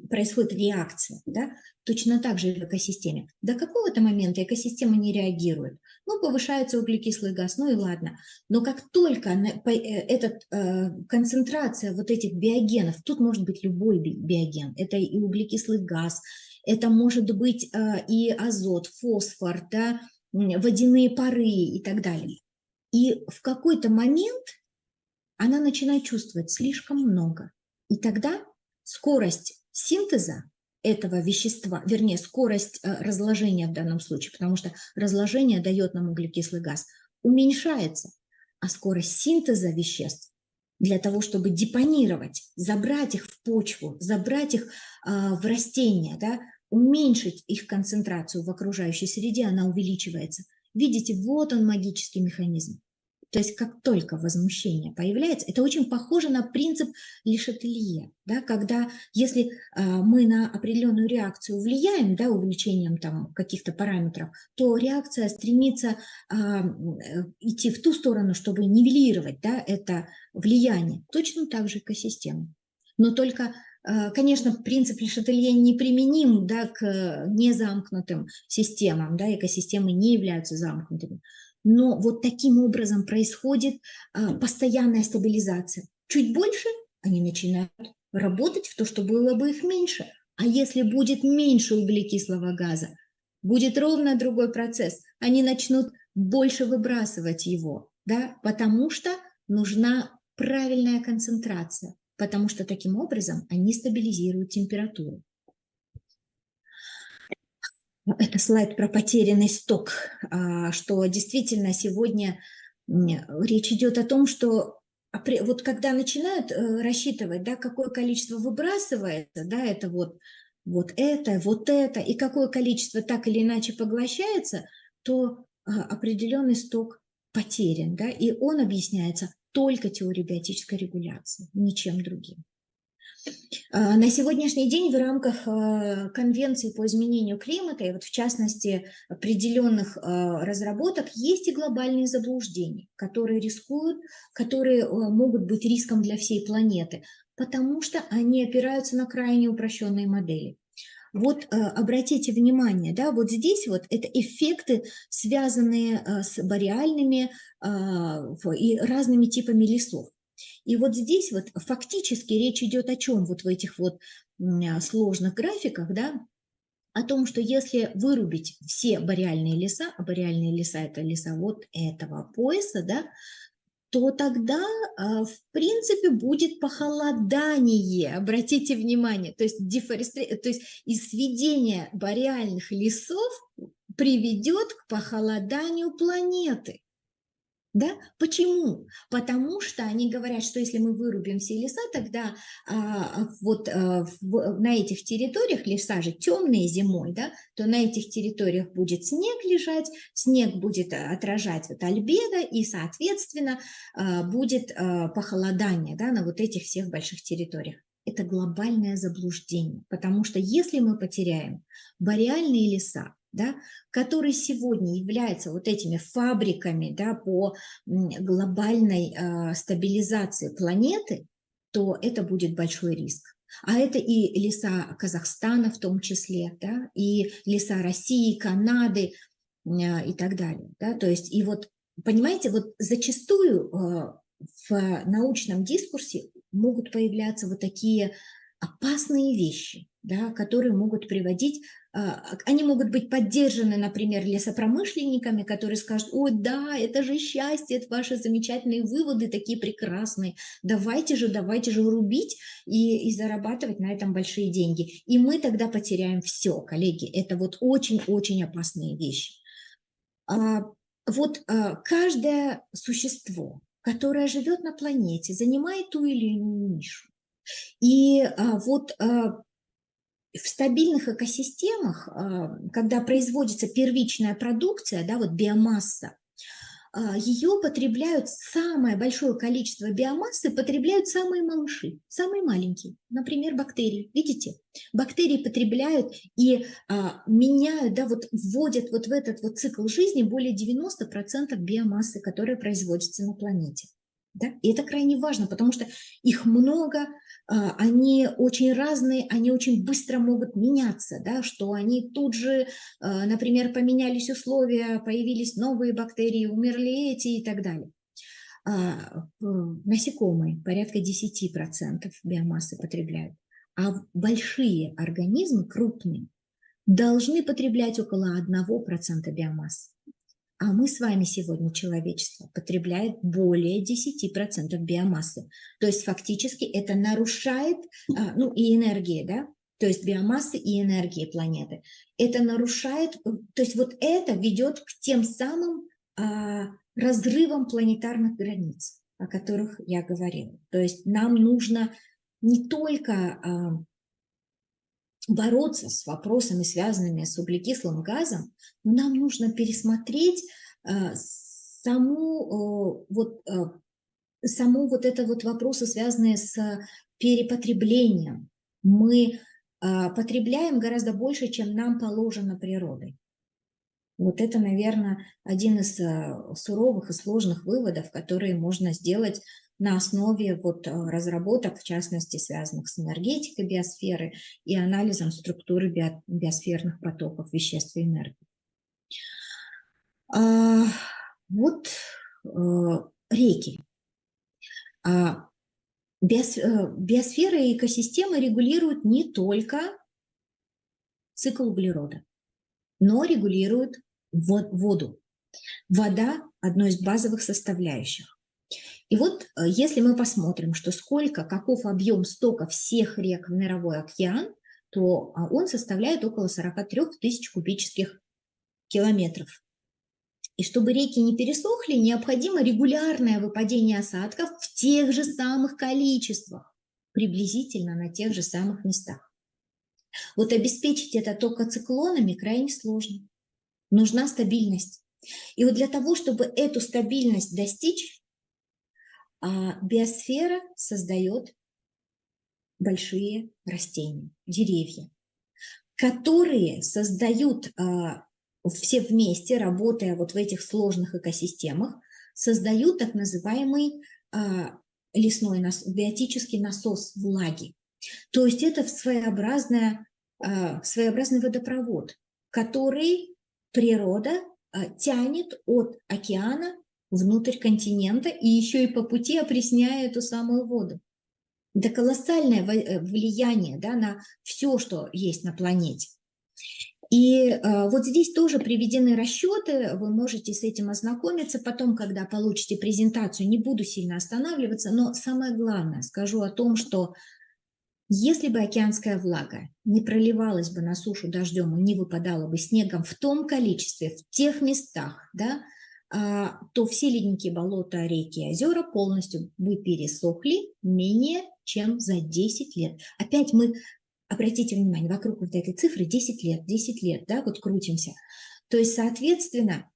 Происходит реакция, да? Точно так же и в экосистеме. До какого-то момента экосистема не реагирует. Ну, повышается углекислый газ, ну и ладно. Но как только концентрация вот этих биогенов, тут может быть любой биоген, это и углекислый газ, это может быть и азот, фосфор, да, водяные пары и так далее. И в какой-то момент она начинает чувствовать слишком много. И тогда скорость синтеза этого вещества, вернее, скорость разложения в данном случае, потому что разложение дает нам углекислый газ, уменьшается, а скорость синтеза веществ для того, чтобы депонировать, забрать их в почву, забрать их в растения, да, уменьшить их концентрацию в окружающей среде, она увеличивается. Видите, вот он магический механизм. То есть как только возмущение появляется, это очень похоже на принцип Le Chatelier, да, когда если мы на определенную реакцию влияем, да, увеличением там каких-то параметров, то реакция стремится идти в ту сторону, чтобы нивелировать, да, это влияние. Точно так же экосистема. Но только, конечно, принцип Le Chatelier неприменим, да, к незамкнутым системам, да, экосистемы не являются замкнутыми. Но вот таким образом происходит постоянная стабилизация. Чуть больше они начинают работать в то, что было бы их меньше. А если будет меньше углекислого газа, будет ровно другой процесс. Они начнут больше выбрасывать его, да, потому что нужна правильная концентрация, потому что таким образом они стабилизируют температуру. Это слайд про потерянный сток, что действительно сегодня речь идет о том, что вот когда начинают рассчитывать, да, какое количество выбрасывается, да, это вот это, и какое количество так или иначе поглощается, то определенный сток потерян, да, и он объясняется только теорией биотической регуляции, ничем другим. На сегодняшний день в рамках Конвенции по изменению климата, и вот в частности определенных разработок, есть и глобальные заблуждения, которые могут быть риском для всей планеты, потому что они опираются на крайне упрощенные модели. Вот обратите внимание, да, вот здесь вот это эффекты, связанные с бореальными и разными типами лесов. И вот здесь вот фактически речь идет о чем вот в этих вот сложных графиках, да, о том, что если вырубить все бореальные леса, а бореальные леса – это леса вот этого пояса, да, то тогда, в принципе, будет похолодание. Обратите внимание, то есть, то есть сведение бореальных лесов приведет к похолоданию планеты. Да? Почему? Потому что они говорят, что если мы вырубим все леса, тогда на этих территориях, леса же темные зимой, да, то на этих территориях будет снег лежать, снег будет отражать вот альбедо, и, соответственно, будет похолодание, да, на вот этих всех больших территориях. Это глобальное заблуждение, потому что если мы потеряем бореальные леса, да, которые сегодня являются вот этими фабриками, да, по глобальной стабилизации планеты, то это будет большой риск. А это и леса Казахстана в том числе, да, и леса России, Канады и так далее. Да, то есть, и вот, понимаете, вот зачастую в научном дискурсе могут появляться вот такие опасные вещи, да, которые могут приводить, они могут быть поддержаны, например, лесопромышленниками, которые скажут: ой, да, это же счастье, это ваши замечательные выводы, такие прекрасные, давайте же рубить и зарабатывать на этом большие деньги. И мы тогда потеряем все, коллеги, это вот очень-очень опасные вещи. Каждое существо, которое живет на планете, занимает ту или иную нишу. И в стабильных экосистемах, когда производится первичная продукция, да, вот биомасса, ее потребляют, самое большое количество биомассы потребляют самые малыши, самые маленькие, например, бактерии. Видите? Бактерии потребляют и меняют, да, вот вводят вот в этот вот цикл жизни более 90% биомассы, которая производится на планете. Да? И это крайне важно, потому что их много, они очень разные, они очень быстро могут меняться, да, что они тут же, например, поменялись условия, появились новые бактерии, умерли эти и так далее. Насекомые порядка 10% биомассы потребляют, а большие организмы, крупные, должны потреблять около 1% биомассы. А мы с вами сегодня, человечество, потребляет более 10% биомассы. То есть фактически это нарушает, и энергии, да, то есть биомассы и энергии планеты. Это нарушает, то есть вот это ведет к тем самым разрывам планетарных границ, о которых я говорила. То есть нам нужно не только бороться с вопросами, связанными с углекислым газом, но нам нужно пересмотреть Само вот это вот вопросы, связанные с перепотреблением. Мы потребляем гораздо больше, чем нам положено природой. Вот это, наверное, один из суровых и сложных выводов, которые можно сделать на основе вот разработок, в частности, связанных с энергетикой биосферы и анализом структуры биосферных потоков веществ и энергии. Вот реки. Биосфера и экосистемы регулируют не только цикл углерода, но регулируют воду. Вода – одно из базовых составляющих. И вот если мы посмотрим, каков объем стока всех рек в мировой океан, то он составляет около 43 тысяч кубических километров. И чтобы реки не пересохли, необходимо регулярное выпадение осадков в тех же самых количествах, приблизительно на тех же самых местах. Вот обеспечить это только циклонами крайне сложно. Нужна стабильность. И вот для того, чтобы эту стабильность достичь, биосфера создает большие растения, деревья, которые создают все вместе, работая вот в этих сложных экосистемах, создают так называемый биотический насос влаги. То есть это своеобразный водопровод, который природа тянет от океана внутрь континента и еще и по пути опресняет эту самую воду. Это колоссальное влияние, да, на все, что есть на планете. И вот здесь тоже приведены расчеты, вы можете с этим ознакомиться потом, когда получите презентацию. Не буду сильно останавливаться, но самое главное скажу о том, что если бы океанская влага не проливалась бы на сушу дождем и не выпадала бы снегом в том количестве, в тех местах, да, то все ледники, болота, реки и озера полностью бы пересохли менее чем за 10 лет. Опять мы, обратите внимание, вокруг вот этой цифры 10 лет, да, вот крутимся. То есть, соответственно,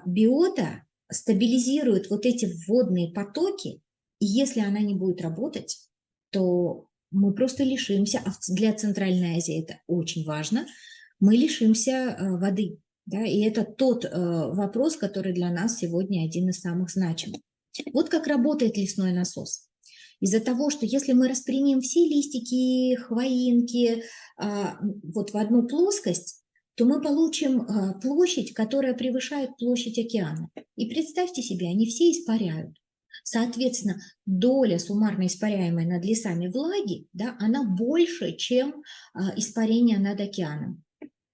биота стабилизирует вот эти водные потоки, и если она не будет работать, то мы просто лишимся, а для Центральной Азии это очень важно, мы лишимся воды. Да, и это тот вопрос, который для нас сегодня один из самых значимых. Вот как работает лесной насос. Из-за того, что если мы распрямим все листики, хвоинки вот в одну плоскость, то мы получим площадь, которая превышает площадь океана. И представьте себе, они все испаряют. Соответственно, доля суммарно испаряемой над лесами влаги, да, она больше, чем испарение над океаном.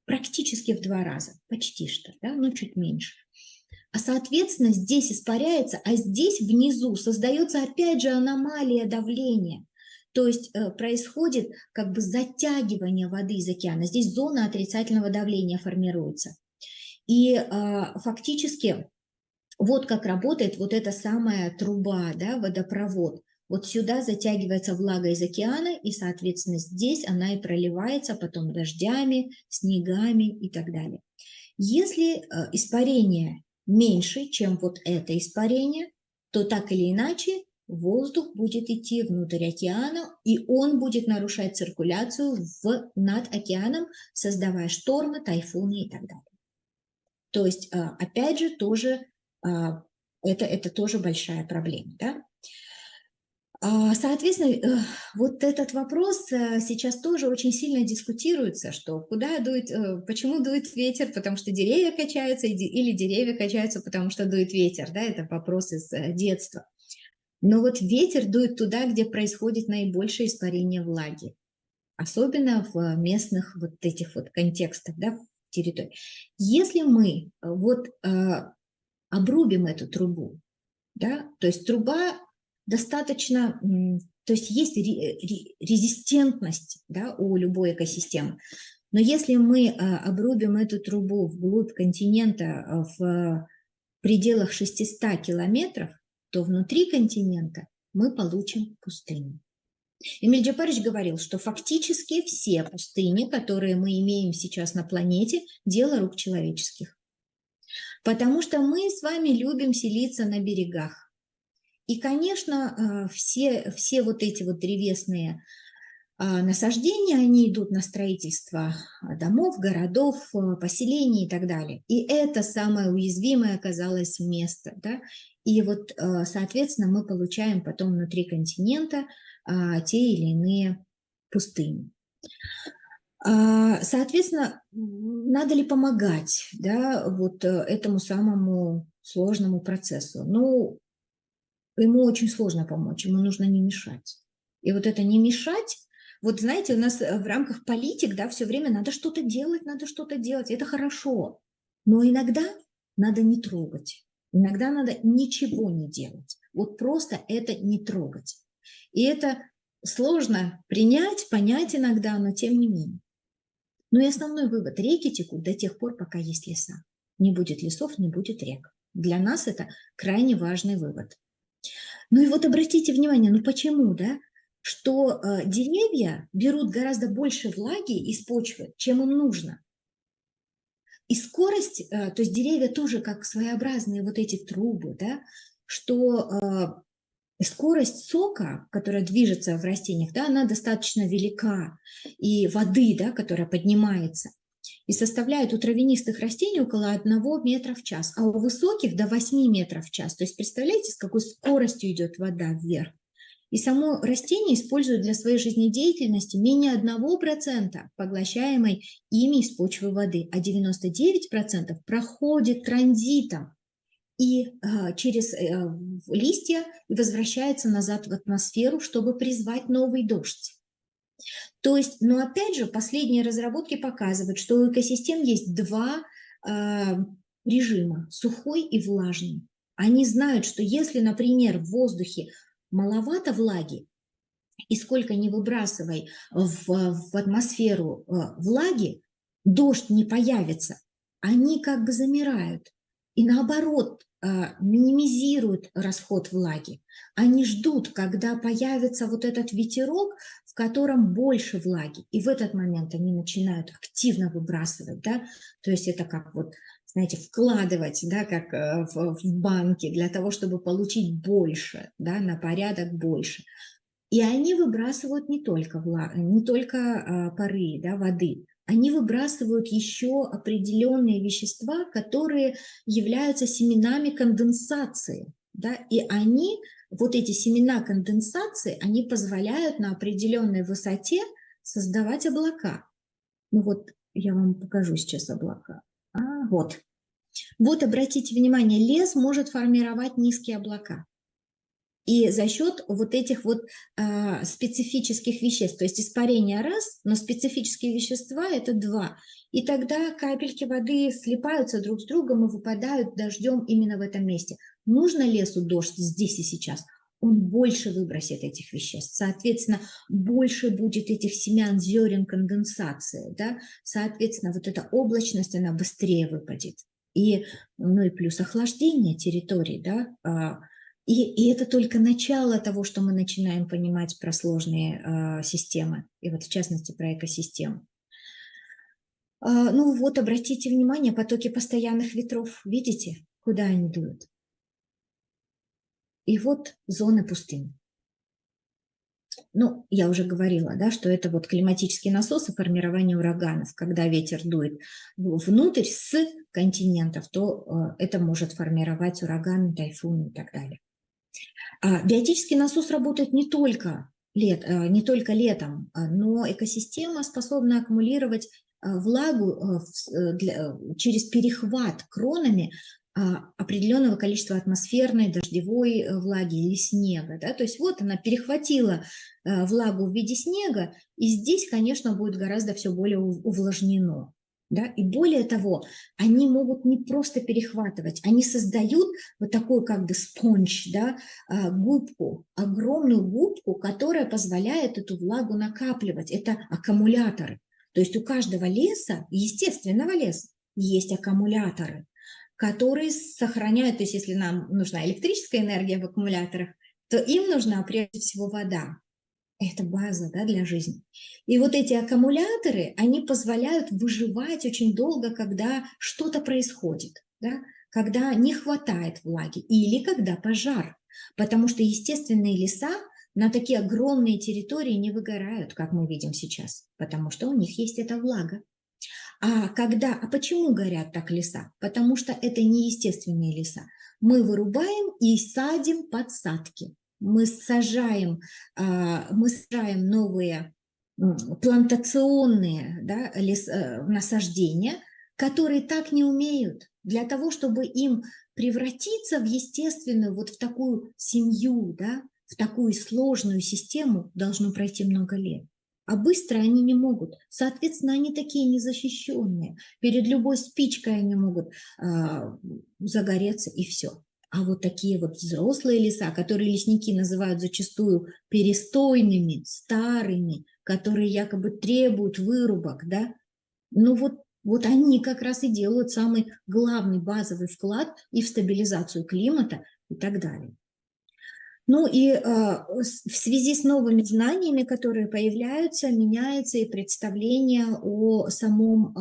Практически в 2 раза, почти что, да, но чуть меньше. А соответственно, здесь испаряется, а здесь внизу создается опять же аномалия давления. То есть происходит как бы затягивание воды из океана. Здесь зона отрицательного давления формируется. И фактически вот как работает вот эта самая труба, да, водопровод. Вот сюда затягивается влага из океана, и, соответственно, здесь она и проливается потом дождями, снегами и так далее. Если испарение меньше, чем вот это испарение, то так или иначе воздух будет идти внутрь океана, и он будет нарушать циркуляцию над океаном, создавая штормы, тайфуны и так далее. То есть, опять же, тоже это тоже большая проблема, да? Соответственно, вот этот вопрос сейчас тоже очень сильно дискутируется, что почему дует ветер, потому что деревья качаются, или деревья качаются, потому что дует ветер, да, это вопрос из детства. Но вот ветер дует туда, где происходит наибольшее испарение влаги, особенно в местных вот этих вот контекстах, да, территорий. Если мы вот обрубим эту трубу, да, то есть труба достаточно, то есть резистентность, да, у любой экосистемы. Но если мы обрубим эту трубу вглубь континента в пределах 600 километров, то внутри континента мы получим пустыню. Эмиль Джапарович говорил, что фактически все пустыни, которые мы имеем сейчас на планете, дело рук человеческих. Потому что мы с вами любим селиться на берегах. И, конечно, все вот эти вот древесные насаждения, они идут на строительство домов, городов, поселений и так далее. И это самое уязвимое оказалось место. Да? И вот, соответственно, мы получаем потом внутри континента те или иные пустыни. Соответственно, надо ли помогать, да, вот этому самому сложному процессу? Ну, ему очень сложно помочь, ему нужно не мешать. И вот это не мешать, вот знаете, у нас в рамках политик, да, все время надо что-то делать, это хорошо. Но иногда надо не трогать, иногда надо ничего не делать. Вот просто это не трогать. И это сложно принять, понять иногда, но тем не менее. Ну и основной вывод: реки текут до тех пор, пока есть леса. Не будет лесов, не будет рек. Для нас это крайне важный вывод. Ну и вот обратите внимание, ну почему, да, что деревья берут гораздо больше влаги из почвы, чем им нужно. И скорость, то есть деревья тоже как своеобразные вот эти трубы, да, что скорость сока, которая движется в растениях, да, она достаточно велика, и воды, да, которая поднимается, и составляет у травянистых растений около 1 метра в час, а у высоких до 8 метров в час. То есть представляете, с какой скоростью идет вода вверх. И само растение использует для своей жизнедеятельности менее 1% поглощаемой ими из почвы воды, а 99% проходит транзитом и через листья и возвращается назад в атмосферу, чтобы призвать новый дождь. То есть, но опять же, последние разработки показывают, что у экосистем есть два режима – сухой и влажный. Они знают, что если, например, в воздухе маловато влаги, и сколько ни выбрасывай в атмосферу влаги, дождь не появится, они как бы замирают. И наоборот, минимизируют расход влаги. Они ждут, когда появится вот этот ветерок, в котором больше влаги. И в этот момент они начинают активно выбрасывать. Да? То есть это как вот, знаете, вкладывать, да, как в банке для того, чтобы получить больше, да, на порядок больше. И они выбрасывают не только пары, да, воды, они выбрасывают еще определенные вещества, которые являются семенами конденсации. Да, и они, вот эти семена конденсации, они позволяют на определенной высоте создавать облака. Ну вот я вам покажу сейчас облака. Вот. Вот обратите внимание, лес может формировать низкие облака. И за счет вот этих вот специфических веществ, то есть испарение раз, но специфические вещества – это два. И тогда капельки воды слипаются друг с другом и выпадают дождем именно в этом месте. Нужно лесу дождь здесь и сейчас, он больше выбросит этих веществ. Соответственно, больше будет этих семян, зерен конденсации. Да? Соответственно, вот эта облачность, она быстрее выпадет. И, ну и плюс охлаждение территорий, да, и это только начало того, что мы начинаем понимать про сложные системы, и вот в частности про экосистемы. Ну вот, обратите внимание, потоки постоянных ветров, видите, куда они дуют? И вот зоны пустыни. Ну, я уже говорила, да, что это вот климатические насосы формирования ураганов. Когда ветер дует внутрь с континентов, то это может формировать ураганы, тайфуны и так далее. Биотический насос работает не только летом, но экосистема способна аккумулировать влагу через перехват кронами определенного количества атмосферной, дождевой влаги или снега. Да? То есть вот она перехватила влагу в виде снега, и здесь, конечно, будет гораздо все более увлажнено. Да? И более того, они могут не просто перехватывать, они создают вот такой как бы спонж, да, губку, огромную губку, которая позволяет эту влагу накапливать. Это аккумуляторы. То есть у каждого леса, естественного леса, есть аккумуляторы, которые сохраняют, то есть если нам нужна электрическая энергия в аккумуляторах, то им нужна прежде всего вода. Это база, да, для жизни. И вот эти аккумуляторы, они позволяют выживать очень долго, когда что-то происходит. да, когда не хватает влаги или когда пожар, потому что естественные леса на такие огромные территории не выгорают, как мы видим сейчас, потому что у них есть эта влага. А почему горят так леса? Потому что это не естественные леса. Мы вырубаем и садим подсадки. Мы сажаем новые плантационные, да, насаждения, которые так не умеют. Для того, чтобы им превратиться в естественную, вот в такую семью, да, в такую сложную систему, должно пройти много лет. А быстро они не могут. Соответственно, они такие незащищенные. Перед любой спичкой они могут загореться, и все. А вот такие вот взрослые леса, которые лесники называют зачастую перестойными, старыми, которые якобы требуют вырубок, да, ну вот они как раз и делают самый главный базовый вклад и в стабилизацию климата и так далее. Ну и в связи с новыми знаниями, которые появляются, меняется и представление о самом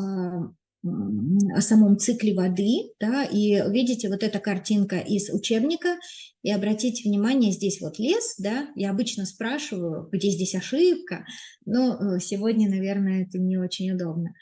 цикле воды, да, и видите, вот эта картинка из учебника, и обратите внимание, здесь вот лес, да, я обычно спрашиваю, где здесь ошибка, но сегодня, наверное, это не очень удобно.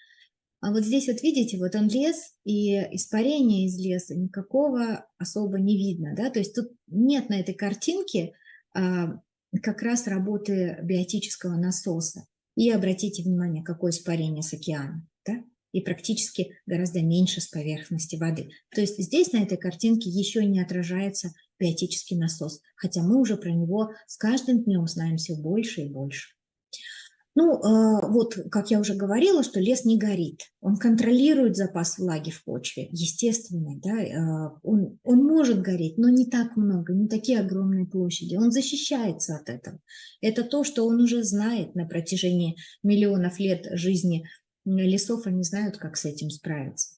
А вот здесь вот видите, вот он лес, и испарения из леса никакого особо не видно, да, то есть тут нет на этой картинке как раз работы биотического насоса. И обратите внимание, какое испарение с океана, да, и практически гораздо меньше с поверхности воды. То есть здесь на этой картинке еще не отражается биотический насос, хотя мы уже про него с каждым днем знаем все больше и больше. Ну, вот, как я уже говорила, что лес не горит. Он контролирует запас влаги в почве, естественный, да, он может гореть, но не так много, не такие огромные площади. Он защищается от этого. Это то, что он уже знает на протяжении миллионов лет жизни лесов, они знают, как с этим справиться.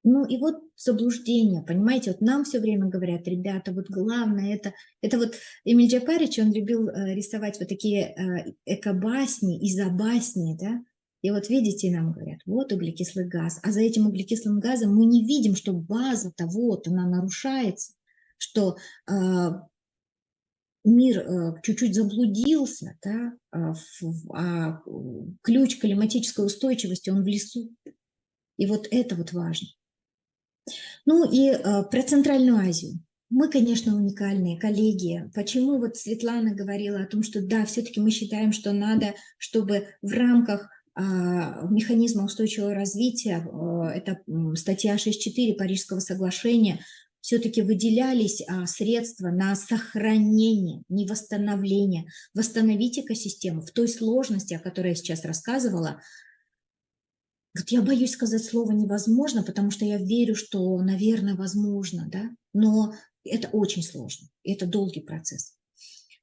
Ну и вот заблуждение, понимаете, вот нам все время говорят, ребята, вот главное это вот Эмиль Джапарич, он любил рисовать вот такие экобасни, изобасни, да, и вот видите, нам говорят, вот углекислый газ, а за этим углекислым газом мы не видим, что база-то вот, она нарушается, что мир чуть-чуть заблудился, да, ключ климатической устойчивости, он в лесу, и вот это вот важно. Ну и про Центральную Азию. Мы, конечно, уникальные коллеги. Почему вот Светлана говорила о том, что да, все-таки мы считаем, что надо, чтобы в рамках механизма устойчивого развития, это статья 6.4 Парижского соглашения, все-таки выделялись средства на сохранение, не восстановление, восстановить экосистему в той сложности, о которой я сейчас рассказывала. Вот я боюсь сказать слово «невозможно», потому что я верю, что, наверное, возможно, да, но это очень сложно, это долгий процесс.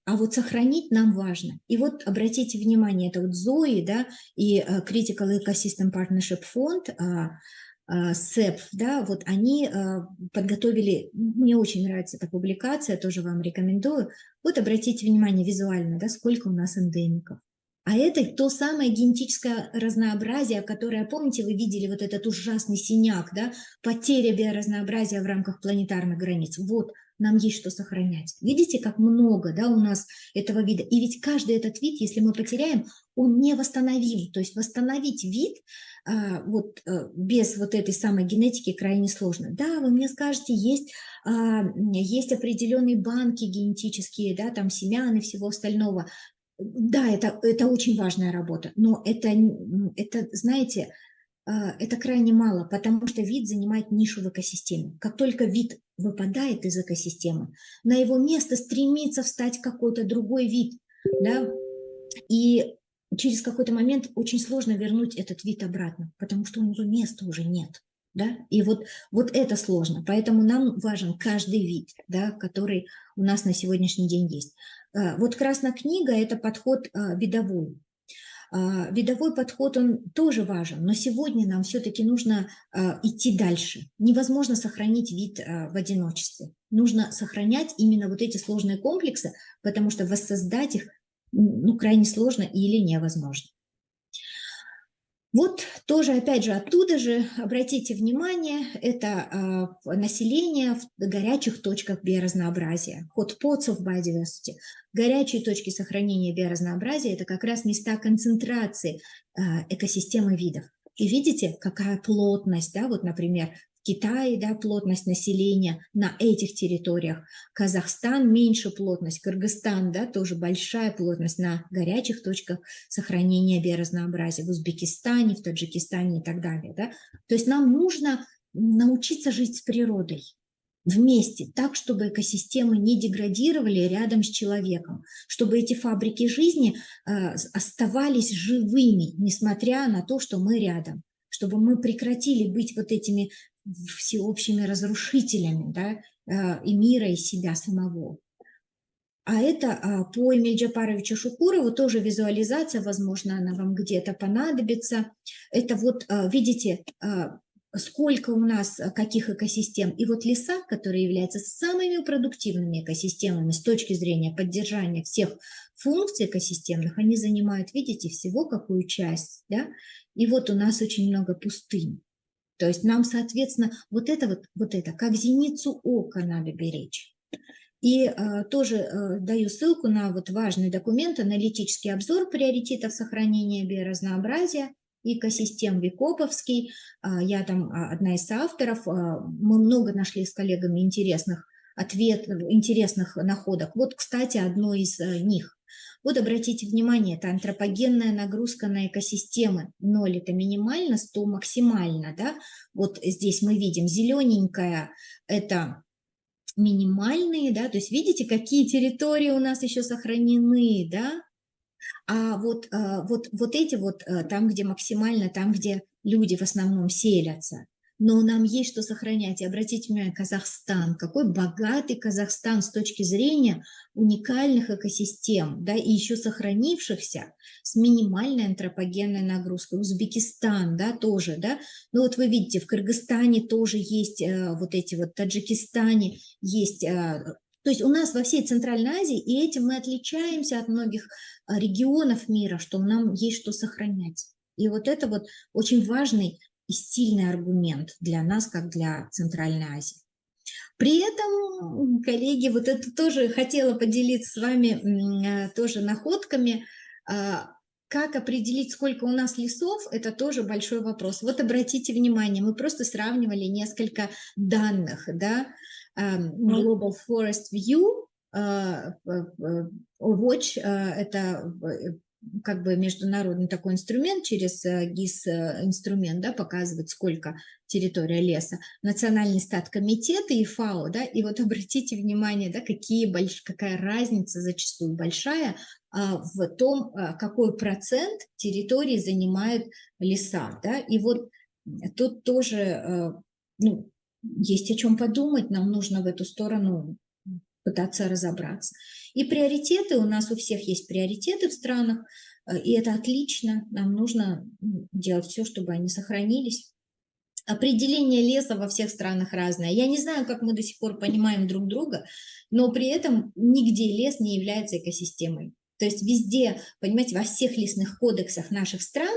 А вот сохранить нам важно. И вот обратите внимание, это вот ЗОИ, да, и Critical Ecosystem Partnership Fund, СЭП, да, вот они подготовили, мне очень нравится эта публикация, тоже вам рекомендую. Вот обратите внимание визуально, да, сколько у нас эндемиков. А это то самое генетическое разнообразие, которое, помните, вы видели вот этот ужасный синяк, да, потеря биоразнообразия в рамках планетарных границ. Вот, нам есть что сохранять. Видите, как много, да, у нас этого вида. И ведь каждый этот вид, если мы потеряем, он не восстановим. То есть восстановить вид без вот этой самой генетики крайне сложно. Да, вы мне скажете, есть определенные банки генетические, да, там семян и всего остального. Да, это очень важная работа, но это знаете, это крайне мало, потому что вид занимает нишу в экосистеме. Как только вид выпадает из экосистемы, на его место стремится встать какой-то другой вид, да, и через какой-то момент очень сложно вернуть этот вид обратно, потому что у него места уже нет. Да? И вот это сложно. Поэтому нам важен каждый вид, да, который у нас на сегодняшний день есть. Вот Красная книга – это подход видовой. Видовой подход, он тоже важен, но сегодня нам все-таки нужно идти дальше. Невозможно сохранить вид в одиночестве. Нужно сохранять именно вот эти сложные комплексы, потому что воссоздать их крайне сложно или невозможно. Вот тоже, опять же, оттуда же, обратите внимание, это население в горячих точках биоразнообразия, hotspots of biodiversity. Горячие точки сохранения биоразнообразия – это как раз места концентрации экосистемы видов. И видите, какая плотность, да, вот, например, в Китае, да, плотность населения на этих территориях, Казахстан меньше плотность, Кыргызстан, да, тоже большая плотность на горячих точках сохранения биоразнообразия, в Узбекистане, в Таджикистане и так далее. Да? То есть нам нужно научиться жить с природой вместе, так, чтобы экосистемы не деградировали рядом с человеком, чтобы эти фабрики жизни оставались живыми, несмотря на то, что мы рядом, чтобы мы прекратили быть вот этими всеобщими разрушителями, да, и мира, и себя самого. А это по Эмиль Джапаровичу Шукурову тоже визуализация, возможно, она вам где-то понадобится. Это вот, видите, сколько у нас каких экосистем. И вот леса, которые являются самыми продуктивными экосистемами с точки зрения поддержания всех функций экосистемных, они занимают, видите, всего какую часть, да? И вот у нас очень много пустынь. То есть нам, соответственно, вот это, как зеницу ока надо беречь. И тоже даю ссылку на вот важный документ «Аналитический обзор приоритетов сохранения биоразнообразия экосистем Викоповский». Я там одна из авторов. Мы много нашли с коллегами интересных интересных находок. Вот, кстати, одно из них. Вот обратите внимание, это антропогенная нагрузка на экосистемы. 0 – это минимально, 100 – максимально. Да? Вот здесь мы видим зелененькая – это минимальные, да, то есть видите, какие территории у нас еще сохранены, да, а вот эти вот там, где максимально, там, где люди в основном селятся. Но нам есть что сохранять. И обратите внимание, Казахстан, какой богатый Казахстан с точки зрения уникальных экосистем, да, и еще сохранившихся с минимальной антропогенной нагрузкой. Узбекистан, да, тоже, да. Ну вот вы видите, в Кыргызстане тоже есть вот эти вот, в Таджикистане есть. То есть у нас во всей Центральной Азии, и этим мы отличаемся от многих регионов мира, что нам есть что сохранять. И вот это вот очень важный и сильный аргумент для нас, как для Центральной Азии. При этом, коллеги, вот это тоже хотела поделиться с вами тоже находками. Как определить, сколько у нас лесов, это тоже большой вопрос. Вот обратите внимание, мы просто сравнивали несколько данных, да, Global Forest View, Watch, это как бы международный такой инструмент, через ГИС инструмент, да, показывает, сколько территория леса. Национальный статкомитет и ФАО, да, и вот обратите внимание, да, какая разница зачастую большая в том, какой процент территории занимают леса, да, и вот тут тоже, ну, есть о чем подумать, нам нужно в эту сторону пытаться разобраться. И приоритеты, у нас у всех есть приоритеты в странах, и это отлично, нам нужно делать все, чтобы они сохранились. Определение леса во всех странах разное. Я не знаю, как мы до сих пор понимаем друг друга, но при этом нигде лес не является экосистемой. То есть везде, понимаете, во всех лесных кодексах наших стран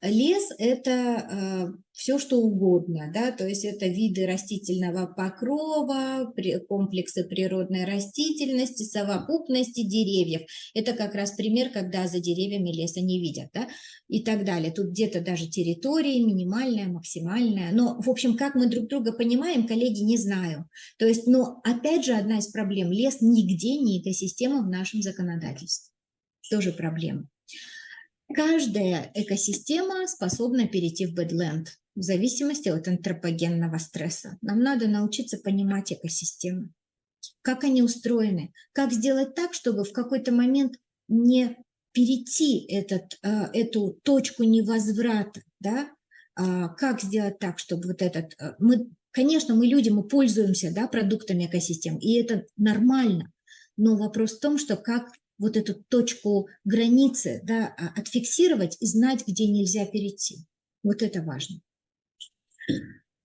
лес – это все, что угодно, да, то есть это виды растительного покрова, комплексы природной растительности, совокупности деревьев. Это как раз пример, когда за деревьями леса не видят, да, и так далее. Тут где-то даже территория минимальная, максимальная. Но, в общем, как мы друг друга понимаем, коллеги, не знаю. То есть, но опять же, одна из проблем – лес нигде не экосистема в нашем законодательстве. Тоже проблема. Каждая экосистема способна перейти в бэдленд в зависимости от антропогенного стресса. Нам надо научиться понимать экосистемы, как они устроены, как сделать так, чтобы в какой-то момент не перейти эту точку невозврата, да? Как сделать так, чтобы вот конечно, мы люди, мы пользуемся, да, продуктами экосистем, и это нормально, но вопрос в том, что как вот эту точку границы, да, отфиксировать и знать, где нельзя перейти. Вот это важно.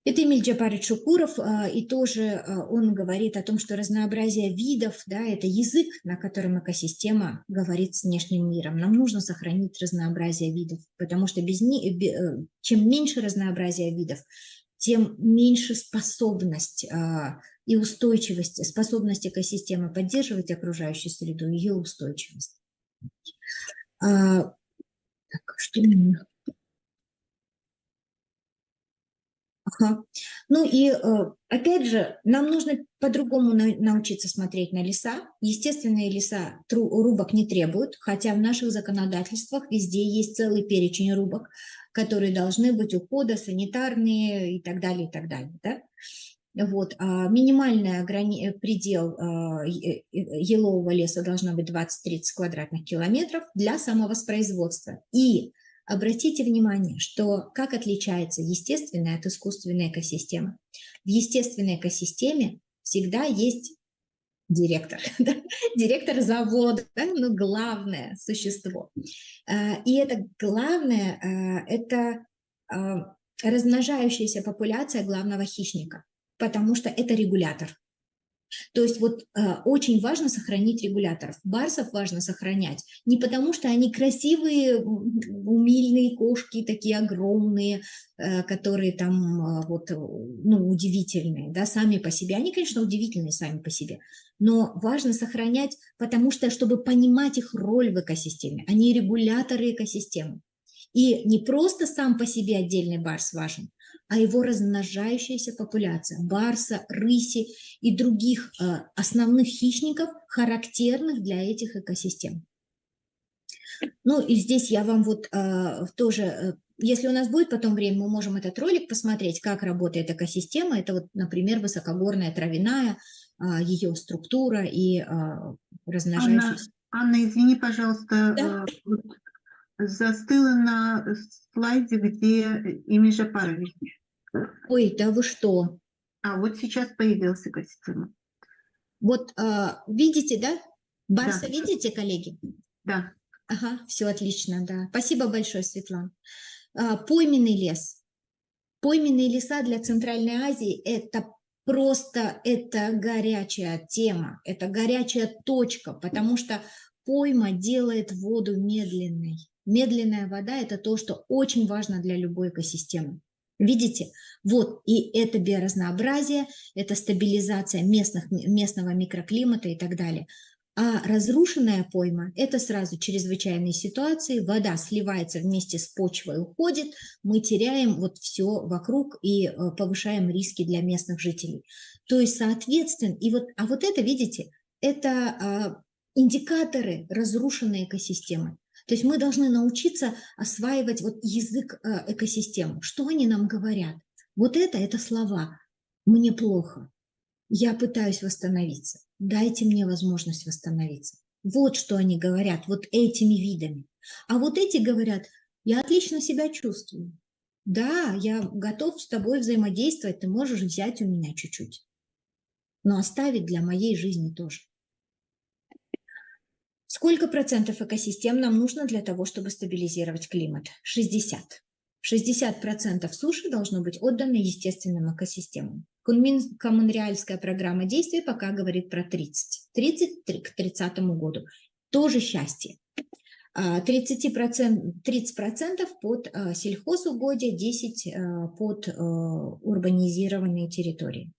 Это Эмиль Джапарович Шукуров, и тоже он говорит о том, что разнообразие видов, да, это язык, на котором экосистема говорит с внешним миром. Нам нужно сохранить разнообразие видов, потому что чем меньше разнообразия видов, тем меньше способность и устойчивость, способность экосистемы поддерживать окружающую среду, ее устойчивость. Так, что у меня? Ага. Ну и опять же, нам нужно по-другому научиться смотреть на леса. Естественные леса рубок не требуют, хотя в наших законодательствах везде есть целый перечень рубок, которые должны быть ухода, санитарные и так далее, и так далее. Да? Вот. А минимальный предел елового леса должна быть 20-30 квадратных километров для самовоспроизводства. И обратите внимание, что как отличается естественная от искусственной экосистемы. В естественной экосистеме всегда есть директор, да? Директор завода, да? Ну, главное существо. И это главное, это размножающаяся популяция главного хищника, потому что это регулятор. То есть вот очень важно сохранить регуляторов. Барсов важно сохранять не потому, что они красивые, умильные кошки, такие огромные, которые там вот, ну, удивительные, да, сами по себе. Они, конечно, удивительные сами по себе, но важно сохранять, потому что, чтобы понимать их роль в экосистеме, они регуляторы экосистемы. И не просто сам по себе отдельный барс важен, а его размножающаяся популяция барса, рыси и других основных хищников, характерных для этих экосистем. Ну и здесь я вам вот тоже, если у нас будет потом время, мы можем этот ролик посмотреть, как работает экосистема. Это вот, например, высокогорная травяная, ее структура и размножающаяся. Анна, извини, Да? пожалуйста, вот застыла на слайде, где Эмиль Жапарович. Ой, да вы что? А вот сейчас появился экосистема. Вот видите, да? Барса Да, видите, коллеги? да. Ага, все отлично, да. Спасибо большое, Светлана. Пойменный лес. Пойменные леса для Центральной Азии – это просто это горячая тема, это горячая точка, потому что пойма делает воду медленной. Медленная вода – это то, что очень важно для любой экосистемы. Видите? Вот, и это биоразнообразие, это стабилизация местного микроклимата и так далее. А разрушенная пойма – это сразу чрезвычайные ситуации, вода сливается вместе с почвой, уходит, мы теряем вот все вокруг и повышаем риски для местных жителей. То есть, соответственно, а вот это, видите, это индикаторы разрушенной экосистемы. То есть мы должны научиться осваивать вот язык экосистем. Что они нам говорят? Вот это слова. Мне плохо. Я пытаюсь восстановиться. Дайте мне возможность восстановиться. Вот что они говорят, вот этими видами. А вот эти говорят, я отлично себя чувствую. Да, я готов с тобой взаимодействовать, ты можешь взять у меня чуть-чуть, но оставить для моей жизни тоже. Сколько процентов экосистем нам нужно для того, чтобы стабилизировать климат? 60. 60% суши должно быть отдано естественным экосистемам. Монреальская программа действий пока говорит про 30. 30 к 30 году. Тоже счастье. 30% под сельхозугодие, 10% под урбанизированные территории.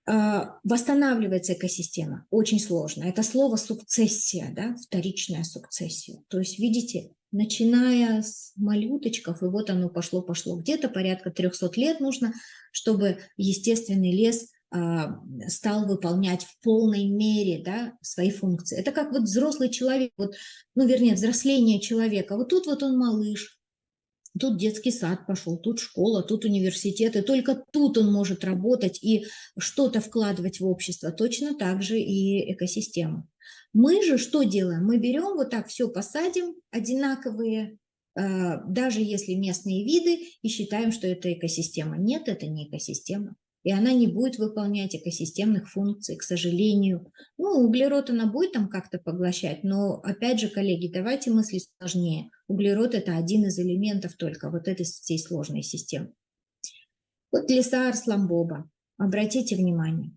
Восстанавливается экосистема очень сложно. Это слово сукцессия, да, вторичная сукцессия. То есть, видите, начиная с малюточков, и вот оно пошло. Где-то порядка 300 лет нужно, чтобы естественный лес стал выполнять в полной мере, да, свои функции. Это как вот взрослый человек, вот, ну, вернее, взросление человека. Вот тут вот он малыш, тут детский сад пошел, тут школа, тут университет, и только тут он может работать и что-то вкладывать в общество. Точно так же и экосистема. Мы же что делаем? Мы берем вот так все посадим, одинаковые, даже если местные виды, и считаем, что это экосистема. Нет, это не экосистема. И она не будет выполнять экосистемных функций, к сожалению. Ну, углерод она будет там как-то поглощать, но, опять же, коллеги, давайте мыслить сложнее. Углерод – это один из элементов только вот этой всей сложной системы. Вот леса Арсланбоба, обратите внимание.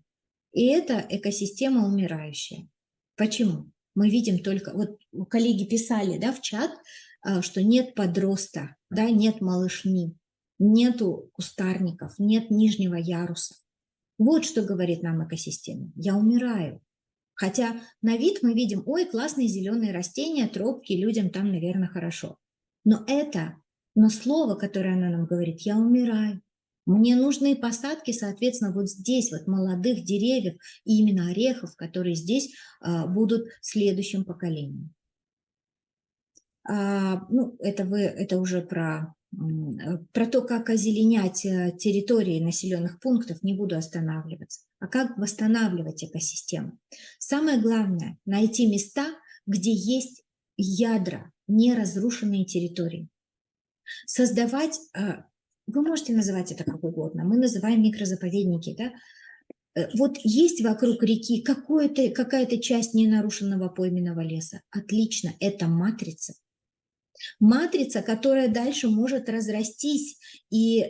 И это экосистема умирающая. Почему? Мы видим только, вот коллеги писали, да, в чат, что нет подроста, да, нет малышни, нету кустарников, нет нижнего яруса. Вот что говорит нам экосистема. Я умираю. Хотя на вид мы видим, ой, классные зеленые растения, тропки, людям там, наверное, хорошо. Но слово, которое она нам говорит, я умираю. Мне нужны посадки, соответственно, вот здесь вот молодых деревьев и именно орехов, которые здесь будут следующим поколением. Ну, это уже про то, как озеленять территории населенных пунктов, не буду останавливаться. А как восстанавливать экосистему? Самое главное – найти места, где есть ядра, неразрушенные территории. Создавать, вы можете называть это как угодно, мы называем микрозаповедники, да? Вот есть вокруг реки какая-то часть ненарушенного пойменного леса. Отлично, это матрица. Матрица, которая дальше может разрастись и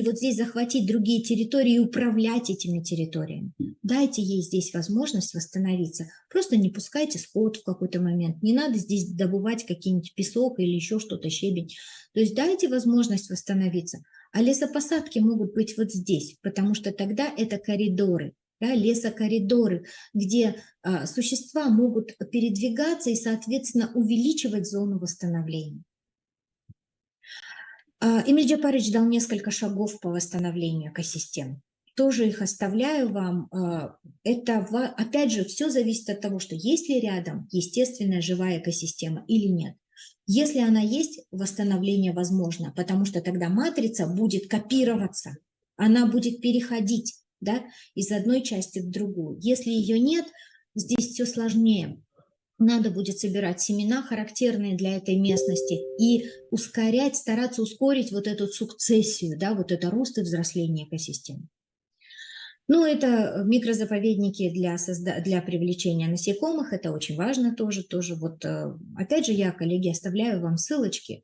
вот здесь захватить другие территории и управлять этими территориями. Дайте ей здесь возможность восстановиться. Просто не пускайте скот в какой-то момент. Не надо здесь добывать какие-нибудь песок или еще что-то, щебень. То есть дайте возможность восстановиться. А лесопосадки могут быть вот здесь, потому что тогда это коридоры. Да, лесокоридоры, где существа могут передвигаться и, соответственно, увеличивать зону восстановления. Эмиль Джапарыч дал несколько шагов по восстановлению экосистем. Тоже их оставляю вам. Это, опять же, все зависит от того, что есть ли рядом естественная живая экосистема или нет. Если она есть, восстановление возможно, потому что тогда матрица будет копироваться, она будет переходить, да, из одной части в другую. Если ее нет, здесь все сложнее. Надо будет собирать семена, характерные для этой местности, и ускорять, стараться ускорить вот эту сукцессию, да, вот это рост и взросление экосистемы. Ну, это микрозаповедники для привлечения насекомых, это очень важно тоже. Вот, опять же, я, коллеги, оставляю вам ссылочки.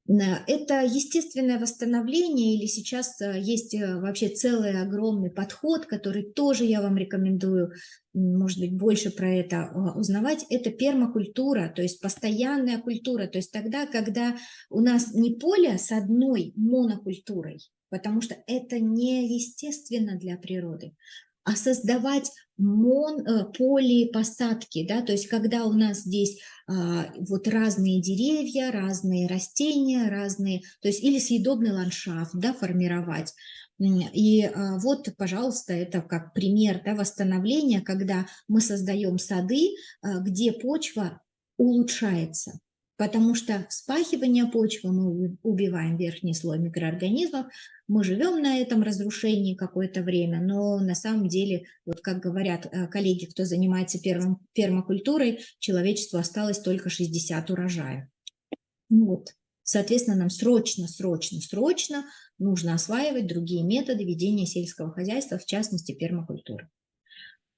Это естественное восстановление, или сейчас есть вообще целый огромный подход, который тоже я вам рекомендую, может быть, больше про это узнавать. Это пермакультура, то есть постоянная культура, то есть тогда, когда у нас не поле с одной монокультурой, потому что это не естественно для природы, а создавать полипосадки, да, то есть когда у нас здесь вот разные деревья, разные растения, разные, то есть или съедобный ландшафт, да, формировать. И вот, пожалуйста, это как пример, да, восстановления, когда мы создаем сады, где почва улучшается. Потому что вспахивание почвы мы убиваем верхний слой микроорганизмов, мы живем на этом разрушении какое-то время, но на самом деле, вот как говорят коллеги, кто занимается пермакультурой, человечеству осталось только 60 урожаев. Вот. Соответственно, нам срочно нужно осваивать другие методы ведения сельского хозяйства, в частности, пермакультуры.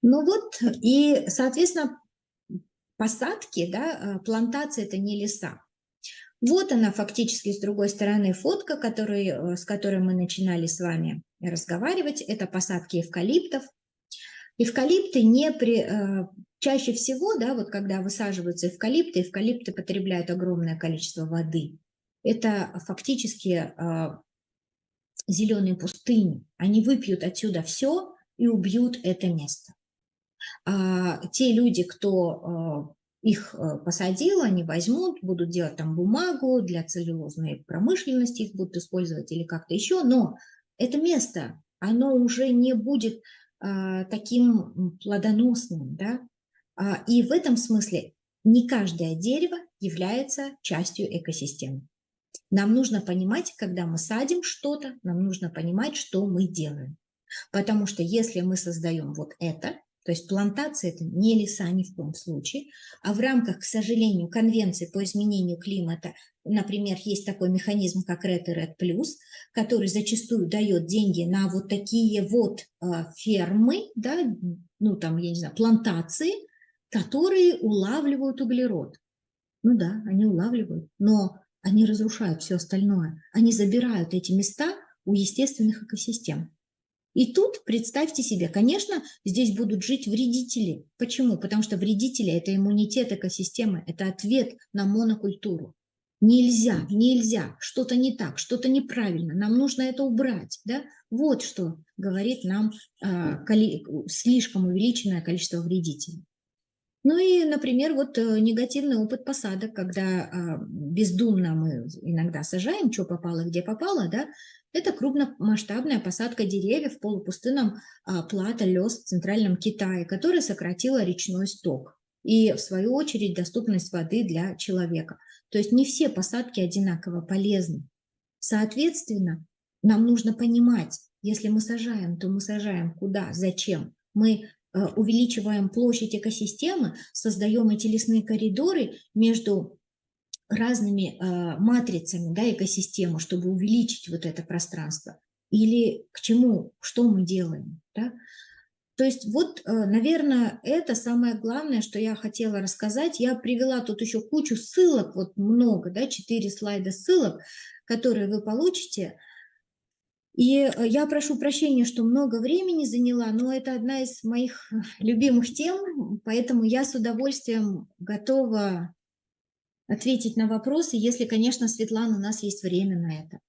Ну вот, и, соответственно, посадки, да, плантации – это не леса. Вот она фактически с другой стороны фотка, с которой мы начинали с вами разговаривать. Это посадки эвкалиптов. Эвкалипты чаще всего, да, вот когда высаживаются эвкалипты потребляют огромное количество воды. Это фактически зеленые пустыни. Они выпьют отсюда все и убьют это место. Те люди, кто их посадил, они возьмут, будут делать там бумагу для целлюлозной промышленности, их будут использовать или как-то еще, но это место, оно уже не будет таким плодоносным, да, и в этом смысле не каждое дерево является частью экосистемы. Нам нужно понимать, когда мы садим что-то, нам нужно понимать, что мы делаем. Потому что если мы создаем вот это, то есть плантация – это не леса ни в коем случае, а в рамках, к сожалению, конвенции по изменению климата, например, есть такой механизм, как RED и RED+, который зачастую дает деньги на вот такие вот фермы, да, ну там, я не знаю, плантации, которые улавливают углерод. Ну да, они улавливают, но они разрушают все остальное. Они забирают эти места, у естественных экосистем. И тут представьте себе, конечно, здесь будут жить вредители. Почему? Потому что вредители – это иммунитет экосистемы, это ответ на монокультуру. Нельзя, что-то не так, что-то неправильно, нам нужно это убрать. Да? Вот что говорит нам слишком увеличенное количество вредителей. Ну и, например, вот негативный опыт посадок, когда бездумно мы иногда сажаем, что попало, где попало, да, это крупномасштабная посадка деревьев в полупустынном плато Лёс в Центральном Китае, которая сократила речной сток и, в свою очередь, доступность воды для человека. То есть не все посадки одинаково полезны. Соответственно, нам нужно понимать, если мы сажаем, то мы сажаем куда, зачем. Мы увеличиваем площадь экосистемы, создаем эти лесные коридоры между разными матрицами, да, экосистемы, чтобы увеличить вот это пространство. Или к чему, что мы делаем. Да? То есть вот, наверное, это самое главное, что я хотела рассказать. Я привела тут еще кучу ссылок, вот много, да, 4 слайда ссылок, которые вы получите. И я прошу прощения, что много времени заняла, но это одна из моих любимых тем, поэтому я с удовольствием готова ответить на вопросы, если, конечно, Светлана, у нас есть время на это.